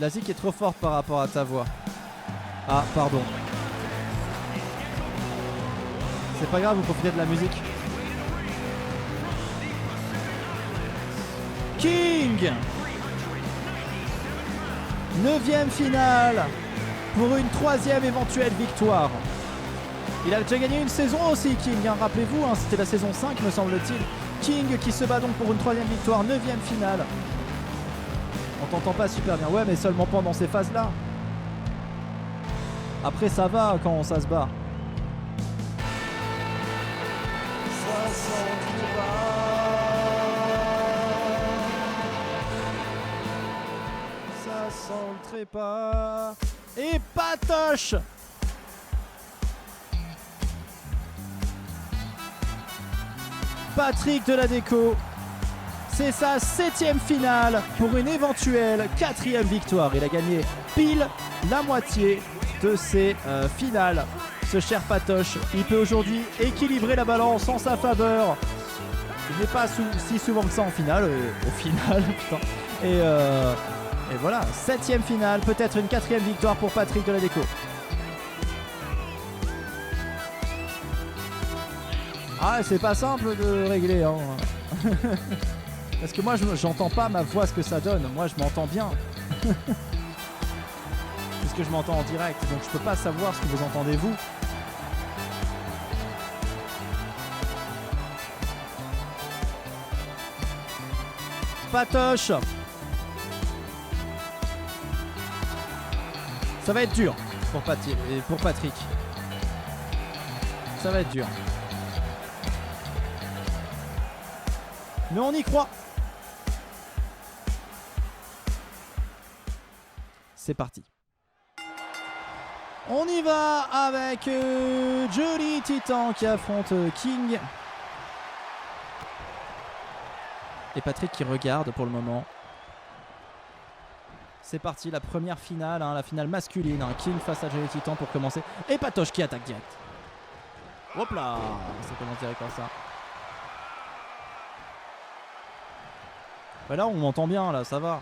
Speaker 2: La zik est trop forte par rapport à ta voix. Ah, pardon. C'est pas grave, vous profitez de la musique. King 9e finale pour une 3e éventuelle victoire. Il a déjà gagné une saison aussi, King, hein, rappelez-vous, hein, c'était la saison 5 me semble-t-il. King qui se bat donc pour une 3e victoire, 9e finale. On t'entend pas super bien, ouais, mais seulement pendant ces phases-là. Après ça va quand ça se bat. Ça sent le trépas. Et patoche. Patrick Deladeco. C'est sa 7e finale pour une éventuelle 4e victoire. Il a gagné pile la moitié de ses finales. Ce cher Patoche, il peut aujourd'hui équilibrer la balance en sa faveur. Il n'est pas si souvent que ça en finale, au final, putain. Et voilà, 7e finale, peut-être une 4e victoire pour Patrick Deladeco. Ah, c'est pas simple de régler, hein. Parce que moi, j'entends pas ma voix, ce que ça donne. Moi, je m'entends bien. Parce que je m'entends en direct, donc je peux pas savoir ce que vous entendez vous. Patoche. Ça va être dur pour Patrick. Ça va être dur. Mais on y croit. C'est parti. On y va avec Johnny Titan qui affronte King. Et Patrick qui regarde pour le moment. C'est parti, la première finale, hein, la finale masculine. Hein, King face à Johnny Titan pour commencer. Et Patoche qui attaque direct. Hop là, ça commence direct comme ça. Bah là on m'entend bien, là, ça va.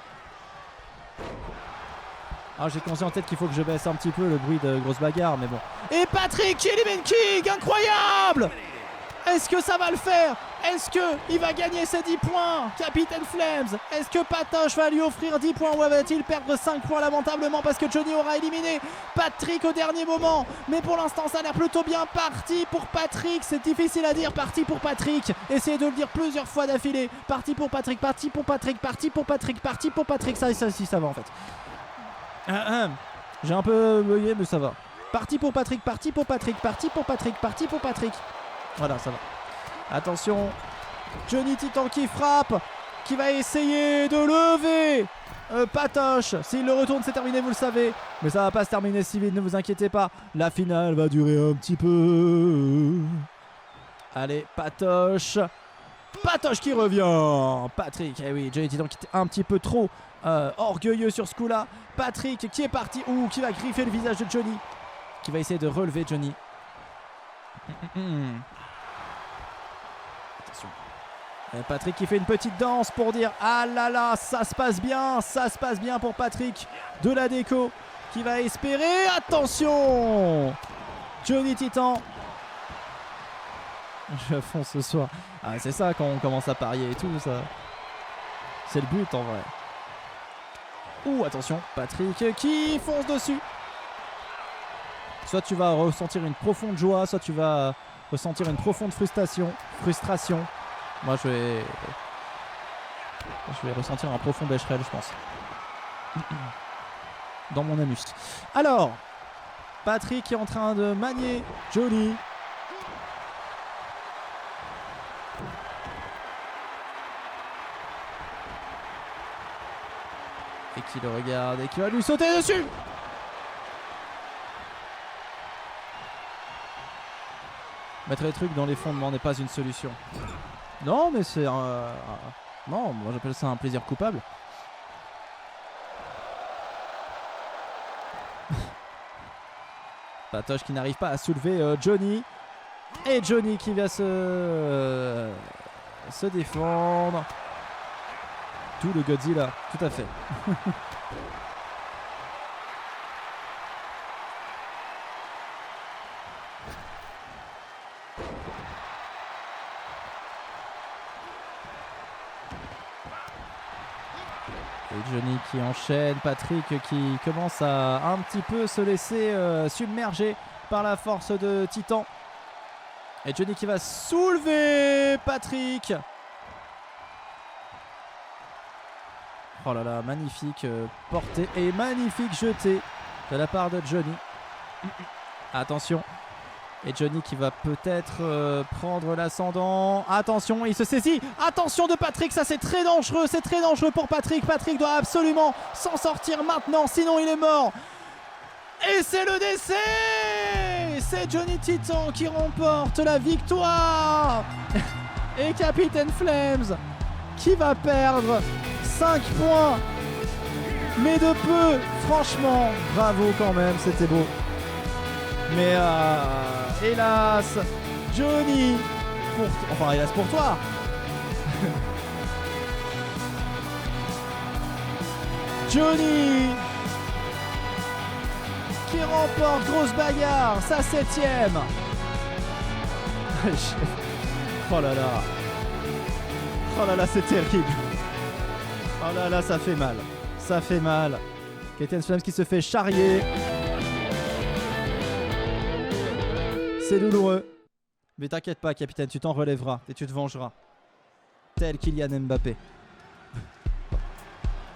Speaker 2: Ah, j'ai conscience en tête qu'il faut que je baisse un petit peu le bruit de grosse bagarre, mais bon. Et Patrick King, incroyable! Est-ce que ça va le faire? Est-ce qu'il va gagner ses 10 points, Capitaine Flames? Est-ce que Patoche va lui offrir 10 points ou va-t-il perdre 5 points lamentablement parce que Johnny aura éliminé Patrick au dernier moment? Mais pour l'instant, ça a l'air plutôt bien parti pour Patrick. C'est difficile à dire, parti pour Patrick. Essayez de le dire plusieurs fois d'affilée. Parti pour Patrick, parti pour Patrick, parti pour Patrick, parti pour Patrick. Ça va en fait. J'ai un peu bugué, mais ça va. Parti pour Patrick, parti pour Patrick, parti pour Patrick, parti pour Patrick. Voilà, ça va. Attention, Johnny Titan qui frappe, qui va essayer de lever Patoche. S'il le retourne, c'est terminé, vous le savez. Mais ça va pas se terminer si vite, ne vous inquiétez pas. La finale va durer un petit peu. Allez, Patoche. Patoche qui revient. Patrick, eh oui, Johnny Titan qui était un petit peu trop orgueilleux sur ce coup-là. Patrick qui est parti, ou qui va griffer le visage de Johnny. Qui va essayer de relever Johnny. Patrick qui fait une petite danse pour dire ah là là, ça se passe bien pour Patrick. De la déco qui va espérer. Attention, Johnny Titan. Je fonce ce soir. Ah, c'est ça quand on commence à parier et tout ça. C'est le but en vrai. Ouh, attention, Patrick qui fonce dessus. Soit tu vas ressentir une profonde joie, soit tu vas ressentir une profonde frustration. Moi, je vais ressentir un profond Becherel, je pense. Dans mon anus. Alors, Patrick est en train de manier Johnny. Et qui le regarde et qui va lui sauter dessus. Mettre les trucs dans les fondements n'est pas une solution. Non, mais c'est non, moi j'appelle ça un plaisir coupable. Patoche qui n'arrive pas à soulever Johnny. Et Johnny qui va se défendre. Tout le Godzilla, tout à fait. Johnny qui enchaîne, Patrick qui commence à un petit peu se laisser submerger par la force de Titan. Et Johnny qui va soulever Patrick. Oh là là, magnifique portée et magnifique jetée de la part de Johnny. Attention. Et Johnny qui va peut-être prendre l'ascendant. Attention, il se saisit. Attention de Patrick, ça c'est très dangereux pour Patrick. Patrick doit absolument s'en sortir maintenant, sinon il est mort. Et c'est le décès. C'est Johnny Titan qui remporte la victoire. Et Capitaine Flames qui va perdre 5 points. Mais de peu, franchement, bravo quand même, c'était beau. Mais hélas, Johnny, hélas pour toi. Johnny qui remporte grosse bagarre, sa 7ème. Oh là là. Oh là là, c'est terrible. Oh là là, ça fait mal. Ça fait mal. Capitaine Flames qui se fait charrier. C'est douloureux. Mais t'inquiète pas, capitaine, tu t'en relèveras et tu te vengeras. Tel Kylian Mbappé. Je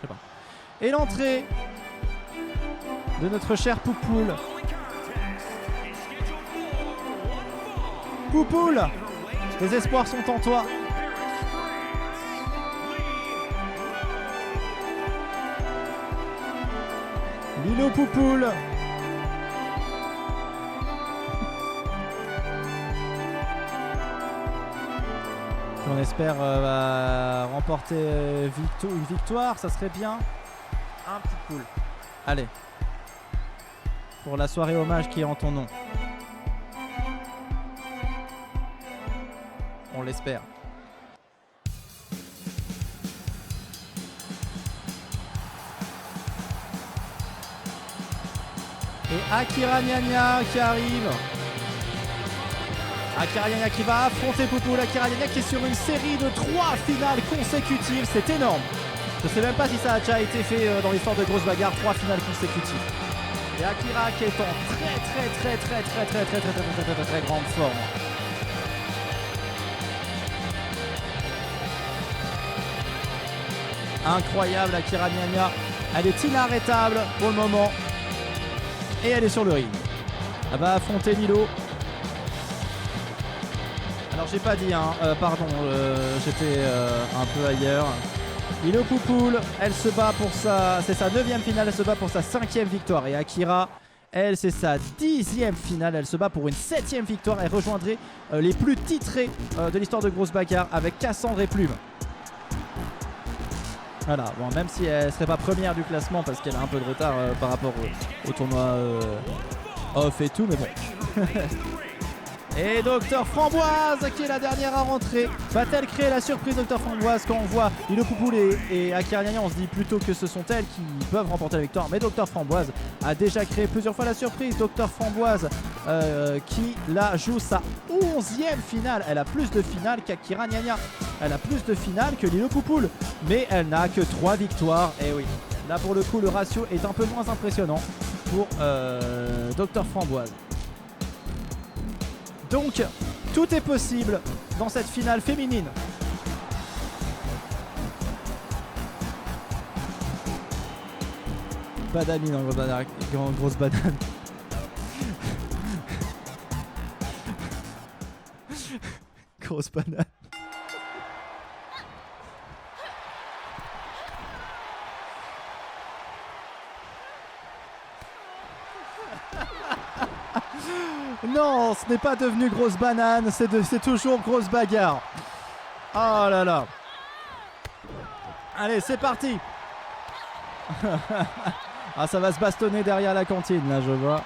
Speaker 2: sais pas. Et l'entrée de notre cher Poupoule. Poupoule, les espoirs sont en toi. Lilo Poupoule. On espère va remporter une victoire, ça serait bien. Un petit cool. Allez. Pour la soirée hommage qui est en ton nom. On l'espère. Akira Gnagna qui arrive. Akira Gnagna qui va affronter Poupoule. Akira Gnagna qui est sur une série de 3 finales consécutives. C'est énorme. Je sais même pas si ça a déjà été fait dans l'histoire de Grosse Bagarre. 3 finales consécutives. Et Akira qui est en très grande forme. Incroyable Akira Gnagna. Elle est inarrêtable pour le moment. Et elle est sur le ring. Elle va affronter Lilo. Alors j'ai pas dit pardon, j'étais un peu ailleurs. Lilo Poupoule, elle se bat pour c'est sa 9e finale, elle se bat pour sa 5e victoire. Et Akira, elle c'est sa 10e finale, elle se bat pour une 7e victoire. Elle rejoindrait les plus titrés de l'histoire de Grosse Bagarre avec Cassandre et Plume. Voilà, bon, même si elle serait pas première du classement parce qu'elle a un peu de retard par rapport au tournoi off et tout, mais bon. Et Docteur Framboise qui est la dernière à rentrer. Va-t-elle créer la surprise Docteur Framboise? Quand on voit Lilo Poupoule et Akira Gnagna, on se dit plutôt que ce sont elles qui peuvent remporter la victoire. Mais Docteur Framboise a déjà créé plusieurs fois la surprise. Docteur Framboise qui là joue sa 11e finale. Elle a plus de finales qu'Akira Gnagna. Elle a plus de finales que Lilo Poupoule. Mais elle n'a que 3 victoires. Et oui, là pour le coup le ratio est un peu moins impressionnant pour Docteur Framboise. Donc, tout est possible dans cette finale féminine. Badamine en grosse banane. Grosse banane. Non, ce n'est pas devenu Grosse Banane, c'est toujours Grosse Bagarre. Oh là là. Allez, c'est parti. Ah, ça va se bastonner derrière la cantine, là, je vois.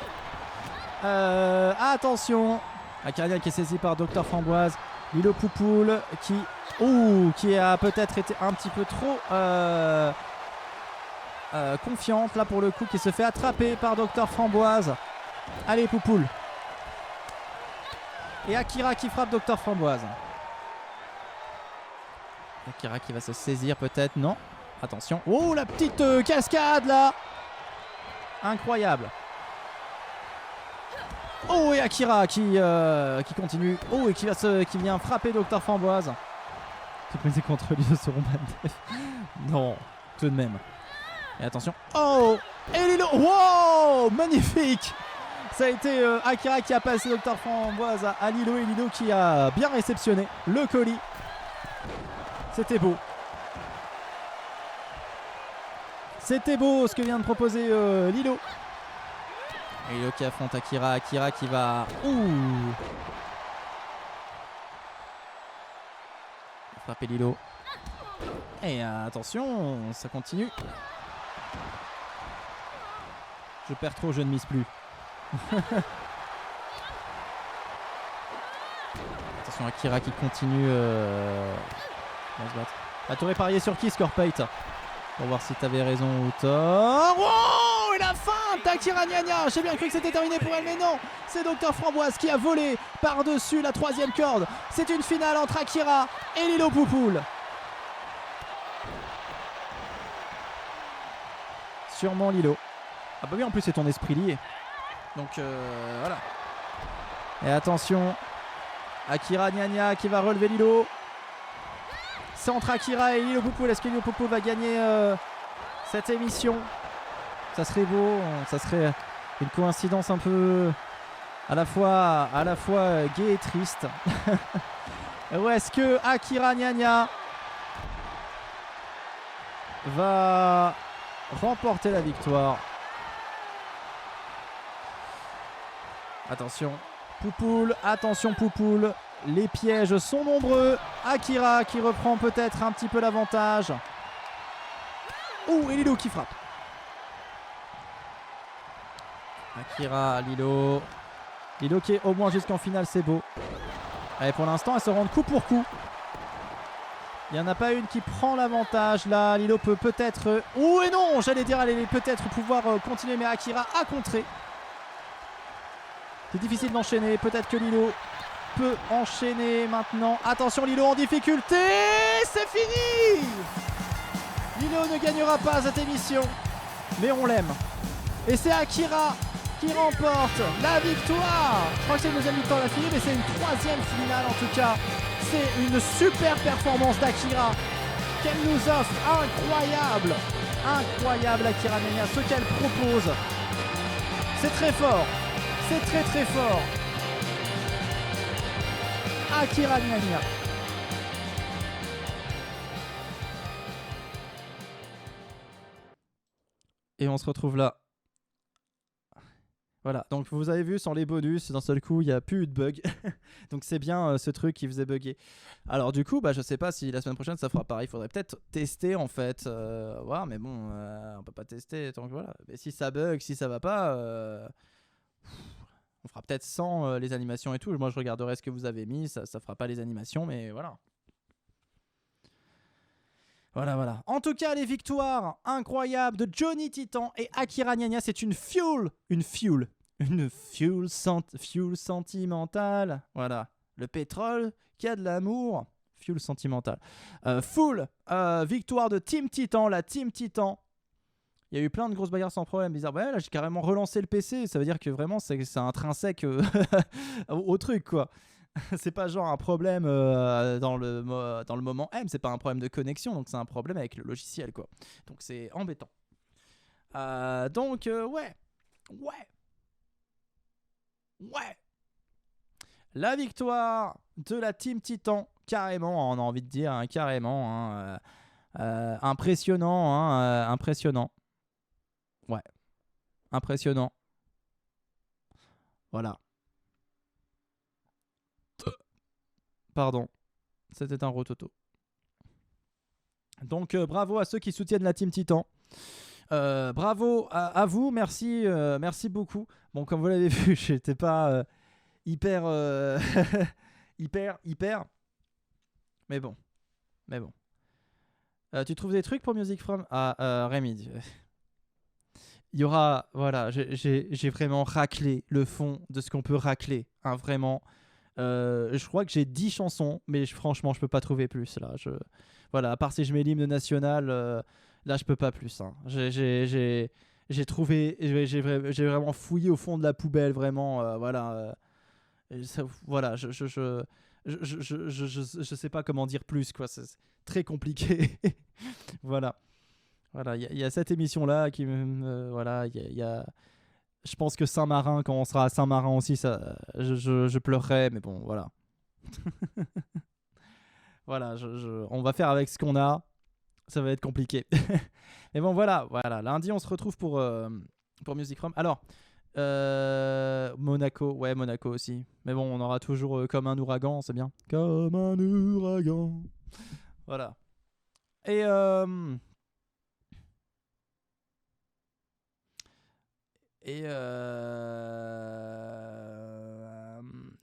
Speaker 2: Attention. Akira qui est saisi par Docteur Framboise. Lilo Poupoule qui a peut-être été un petit peu trop confiante, là, pour le coup, qui se fait attraper par Docteur Framboise. Allez, Poupoule. Et Akira qui frappe Docteur Framboise. Akira qui va se saisir peut-être, non. Attention. Oh, la petite cascade là. Incroyable. Oh, et Akira qui continue. Oh, et qui vient frapper Docteur Framboise. Qui est pris contre lui sur Roman. Non, tout de même. Et attention. Oh, et Lilo. Wow, magnifique. Ça a été Akira qui a passé Docteur Framboise à Lilo et Lilo qui a bien réceptionné le colis. C'était beau. C'était beau ce que vient de proposer Lilo. Et Lilo qui affronte Akira. Akira qui va... Ouh, frapper Lilo. Et attention, ça continue. Je perds trop, je ne mise plus. Attention, Akira qui continue à se battre. Ah, t'aurais parié sur qui, Scorpate? Pour voir si t'avais raison ou tort. Oh, et la feinte d'Akira Gnagna. J'ai bien cru que c'était terminé pour elle, mais non. C'est Docteur Framboise qui a volé par-dessus la 3e corde. C'est une finale entre Akira et Lilo Poupoule. Sûrement Lilo. Ah bah oui, en plus c'est ton esprit lié. Donc voilà. Et attention, Akira Gnagna qui va relever Lilo. C'est entre Akira et Lilo Poupoule. Est-ce que Lilo Poupoule va gagner cette émission? Ça serait beau, ça serait une coïncidence un peu à la fois gai et triste. Ou est-ce que Akira Gnagna va remporter la victoire? Attention, Poupoule, attention Poupoule. Les pièges sont nombreux. Akira qui reprend peut-être un petit peu l'avantage. Ouh, et Lilo qui frappe. Akira, Lilo. Lilo qui est au moins jusqu'en finale, c'est beau. Allez, pour l'instant, elles se rendent coup pour coup. Il n'y en a pas une qui prend l'avantage là. Lilo peut peut-être... Ouh, et non, j'allais dire, elle allait peut-être pouvoir continuer, mais Akira a contré. C'est difficile d'enchaîner. Peut-être que Lilo peut enchaîner maintenant. Attention, Lilo en difficulté. C'est fini. Lilo ne gagnera pas cette émission, mais on l'aime. Et c'est Akira qui remporte la victoire. Je crois que c'est une deuxième victoire d'affilée, mais c'est une troisième finale en tout cas. C'est une super performance d'Akira qu'elle nous offre. Incroyable. Incroyable Akira Nania, ce qu'elle propose. C'est très fort. C'est très très fort. Akira Nania. Et on se retrouve là. Voilà, donc vous avez vu sans les bonus, d'un seul coup il n'y a plus eu de bug. Donc c'est bien ce truc qui faisait bugger. Alors du coup, je sais pas si la semaine prochaine ça fera pareil. Il faudrait peut-être tester en fait. Voir, mais bon, on peut pas tester tant que voilà. Mais si ça bug, si ça va pas, on fera peut-être sans les animations et tout. Moi je regarderai ce que vous avez mis, ça fera pas les animations, mais voilà. Voilà. En tout cas, les victoires incroyables de Johnny Titan et Akira Nania, c'est une fuel sentimentale. Voilà. Le pétrole qui a de l'amour. Fuel sentimental. Full victoire de Team Titan, la Team Titan. Il y a eu plein de grosses bagarres sans problème. Bizarre. Ouais, là, j'ai carrément relancé le PC. Ça veut dire que vraiment, c'est intrinsèque au truc, quoi. C'est pas genre un problème dans le moment M, c'est pas un problème de connexion, donc c'est un problème avec le logiciel, quoi. Donc c'est embêtant. Ouais. La victoire de la Team Titan, carrément, on a envie de dire, hein, carrément. Impressionnant, impressionnant. Ouais, impressionnant. Voilà. Pardon, c'était un rototo. Donc bravo à ceux qui soutiennent la Team Titan. Bravo à vous, merci beaucoup. Bon, comme vous l'avez vu, j'étais pas hyper, hyper. Mais bon. Tu trouves des trucs pour Music From? Rémi. Il y aura, voilà, j'ai vraiment raclé le fond de ce qu'on peut racler, hein, vraiment. Je crois que j'ai 10 chansons, mais franchement, je peux pas trouver plus là. Voilà, à part si je mets l'hymne national, là, je peux pas plus. Hein. J'ai trouvé, j'ai vraiment fouillé au fond de la poubelle, vraiment. Voilà, voilà, je sais pas comment dire plus, quoi. C'est très compliqué. Voilà, il y a cette émission là qui voilà, il y a je pense que Saint-Marin, quand on sera à Saint-Marin aussi, ça, je pleurerai, mais bon, voilà. Voilà, on va faire avec ce qu'on a. Ça va être compliqué. Mais bon, voilà. Lundi, on se retrouve pour Music From. Alors, Monaco aussi. Mais bon, on aura toujours Comme un ouragan, c'est bien. Comme un ouragan. Voilà. Et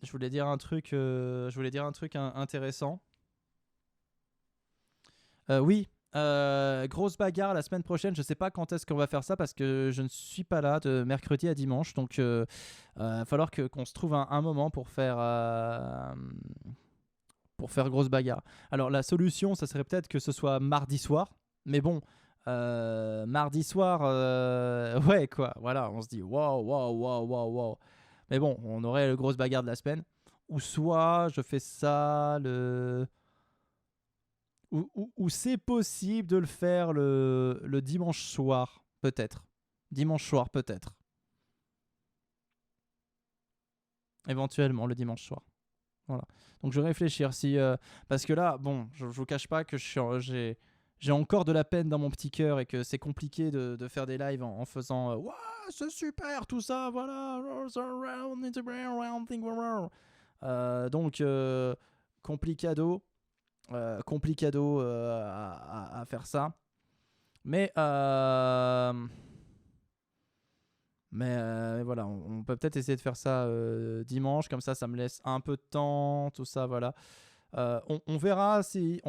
Speaker 2: je voulais dire un truc, intéressant. Oui, grosse bagarre la semaine prochaine. Je sais pas quand est-ce qu'on va faire ça parce que je ne suis pas là de mercredi à dimanche. Donc, il va falloir qu'on se trouve un moment pour faire grosse bagarre. Alors, la solution, ça serait peut-être que ce soit mardi soir. Mais bon, mardi soir, ouais, quoi. Voilà, on se dit waouh. Mais bon, on aurait le grosse bagarre de la semaine. Ou soit je fais ça ou c'est possible de le faire le dimanche soir, peut-être. Éventuellement, le dimanche soir. Voilà. Donc je vais réfléchir si parce que là, bon, je vous cache pas que j'ai encore de la peine dans mon petit cœur et que c'est compliqué de faire des lives en faisant ouais, c'est super tout ça, voilà. Donc complicado à faire ça. Mais voilà, on peut peut-être essayer de faire ça dimanche, comme ça me laisse un peu de temps, tout ça, voilà. On verra si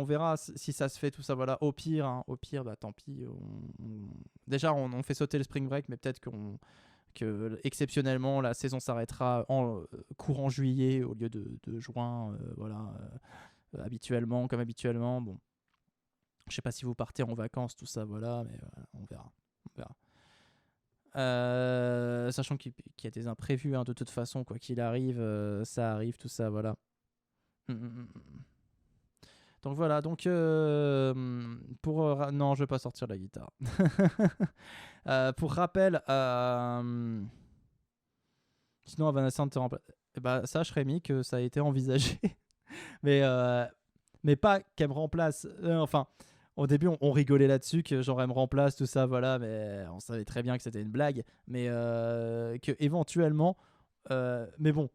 Speaker 2: ça se fait, tout ça, voilà. Au pire, bah tant pis. Déjà, on fait sauter le spring break, mais peut-être qu'on que exceptionnellement la saison s'arrêtera en courant juillet au lieu de juin, voilà, habituellement, comme habituellement. Bon, je sais pas si vous partez en vacances, tout ça, voilà, mais on verra. Sachant qu'il y a des imprévus, hein, de toute façon, quoi qu'il arrive, ça arrive, tout ça, voilà. Donc voilà, donc non, je vais pas sortir la guitare. Pour rappel, sinon Evanescence te remplace. Bah, sache Rémi que ça a été envisagé, mais pas qu'elle me remplace. Enfin, au début on rigolait là-dessus que genre elle me remplace, tout ça, voilà, mais on savait très bien que c'était une blague, mais que éventuellement, mais bon.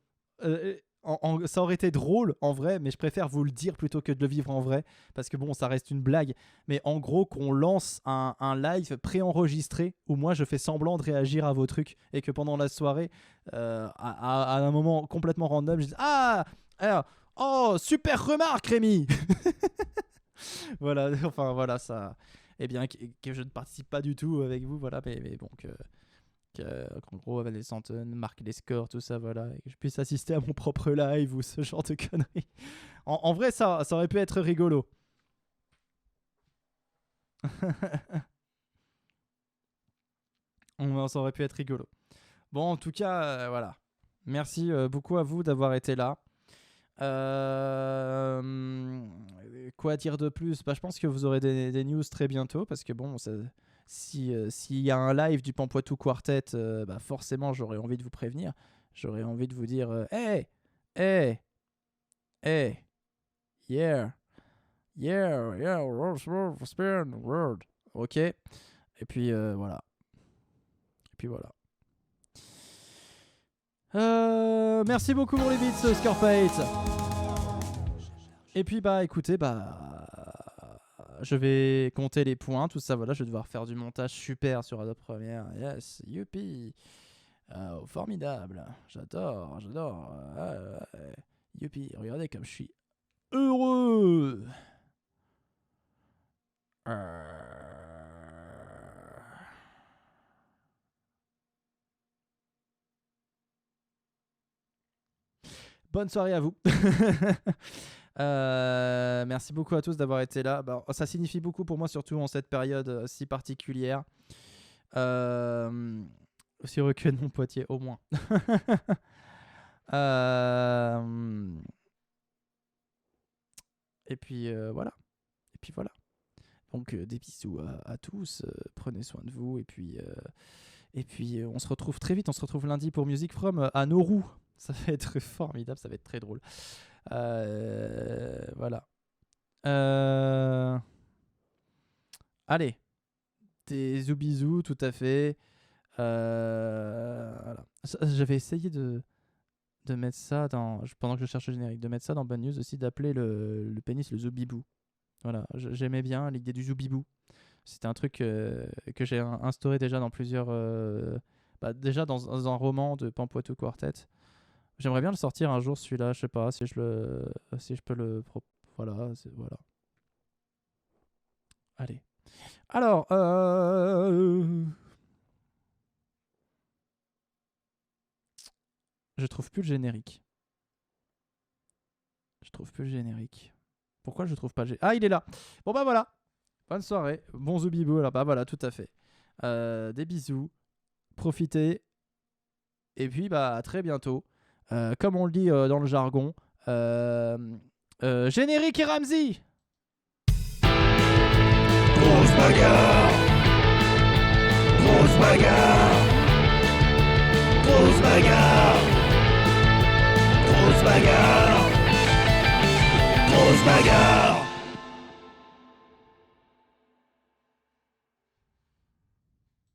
Speaker 2: Ça aurait été drôle en vrai, mais je préfère vous le dire plutôt que de le vivre en vrai, parce que bon, ça reste une blague. Mais en gros, qu'on lance un live préenregistré où moi je fais semblant de réagir à vos trucs et que pendant la soirée, à un moment complètement random, je dis oh, super remarque, Rémi. Voilà, enfin voilà, ça. Eh bien, que je ne participe pas du tout avec vous, voilà, mais bon, qu'en gros Evanescence marque les scores, tout ça, voilà, et que je puisse assister à mon propre live ou ce genre de conneries. En vrai, ça aurait pu être rigolo. Ça aurait pu être rigolo. Bon, en tout cas, voilà. Merci beaucoup à vous d'avoir été là. Quoi dire de plus? Bah, je pense que vous aurez des news très bientôt, parce que bon, s'il y a un live du Pampoitou Quartet, bah forcément j'aurais envie de vous prévenir. J'aurais envie de vous dire hey, yeah, word. Ok. Et puis voilà. Merci beaucoup pour les beats, Scarpate. Et puis bah écoutez, je vais compter les points, tout ça, voilà, je vais devoir faire du montage super sur Adobe Premiere. Yes, youpi. Formidable. J'adore. Youpi, regardez comme je suis heureux. Bonne soirée à vous. Merci beaucoup à tous d'avoir été là. Bah, ça signifie beaucoup pour moi, surtout en cette période si particulière. Aussi heureux que mon Poitiers, au moins. Et puis voilà. Donc des bisous à tous. Prenez soin de vous. Et puis on se retrouve très vite. On se retrouve lundi pour Music From à Nauru. Ça va être formidable. Ça va être très drôle. Voilà. Allez. Des bisous, tout à fait. Voilà. J'avais essayé de mettre ça pendant que je cherche le générique, de mettre ça dans Bad News aussi, d'appeler le pénis le Zoubibou. Voilà, j'aimais bien l'idée du Zoubibou. C'était un truc que j'ai instauré déjà dans plusieurs... déjà dans un roman de Pampoitou Quartet. J'aimerais bien le sortir un jour, celui-là. Je sais pas si je peux le... Voilà. Allez. Alors, je trouve plus le générique. Pourquoi je trouve pas le générique? Ah, il est là. Bon bah voilà. Bonne soirée. Bon Zoubibou. Alors bah voilà, tout à fait. Des bisous. Profitez. Et puis bah à très bientôt. Comme on le dit dans le jargon. Générique et Ramsey.
Speaker 1: Grosse bagarre. Grosse bagarre. Grosse bagarre. Grosse bagarre. Grosse bagarre.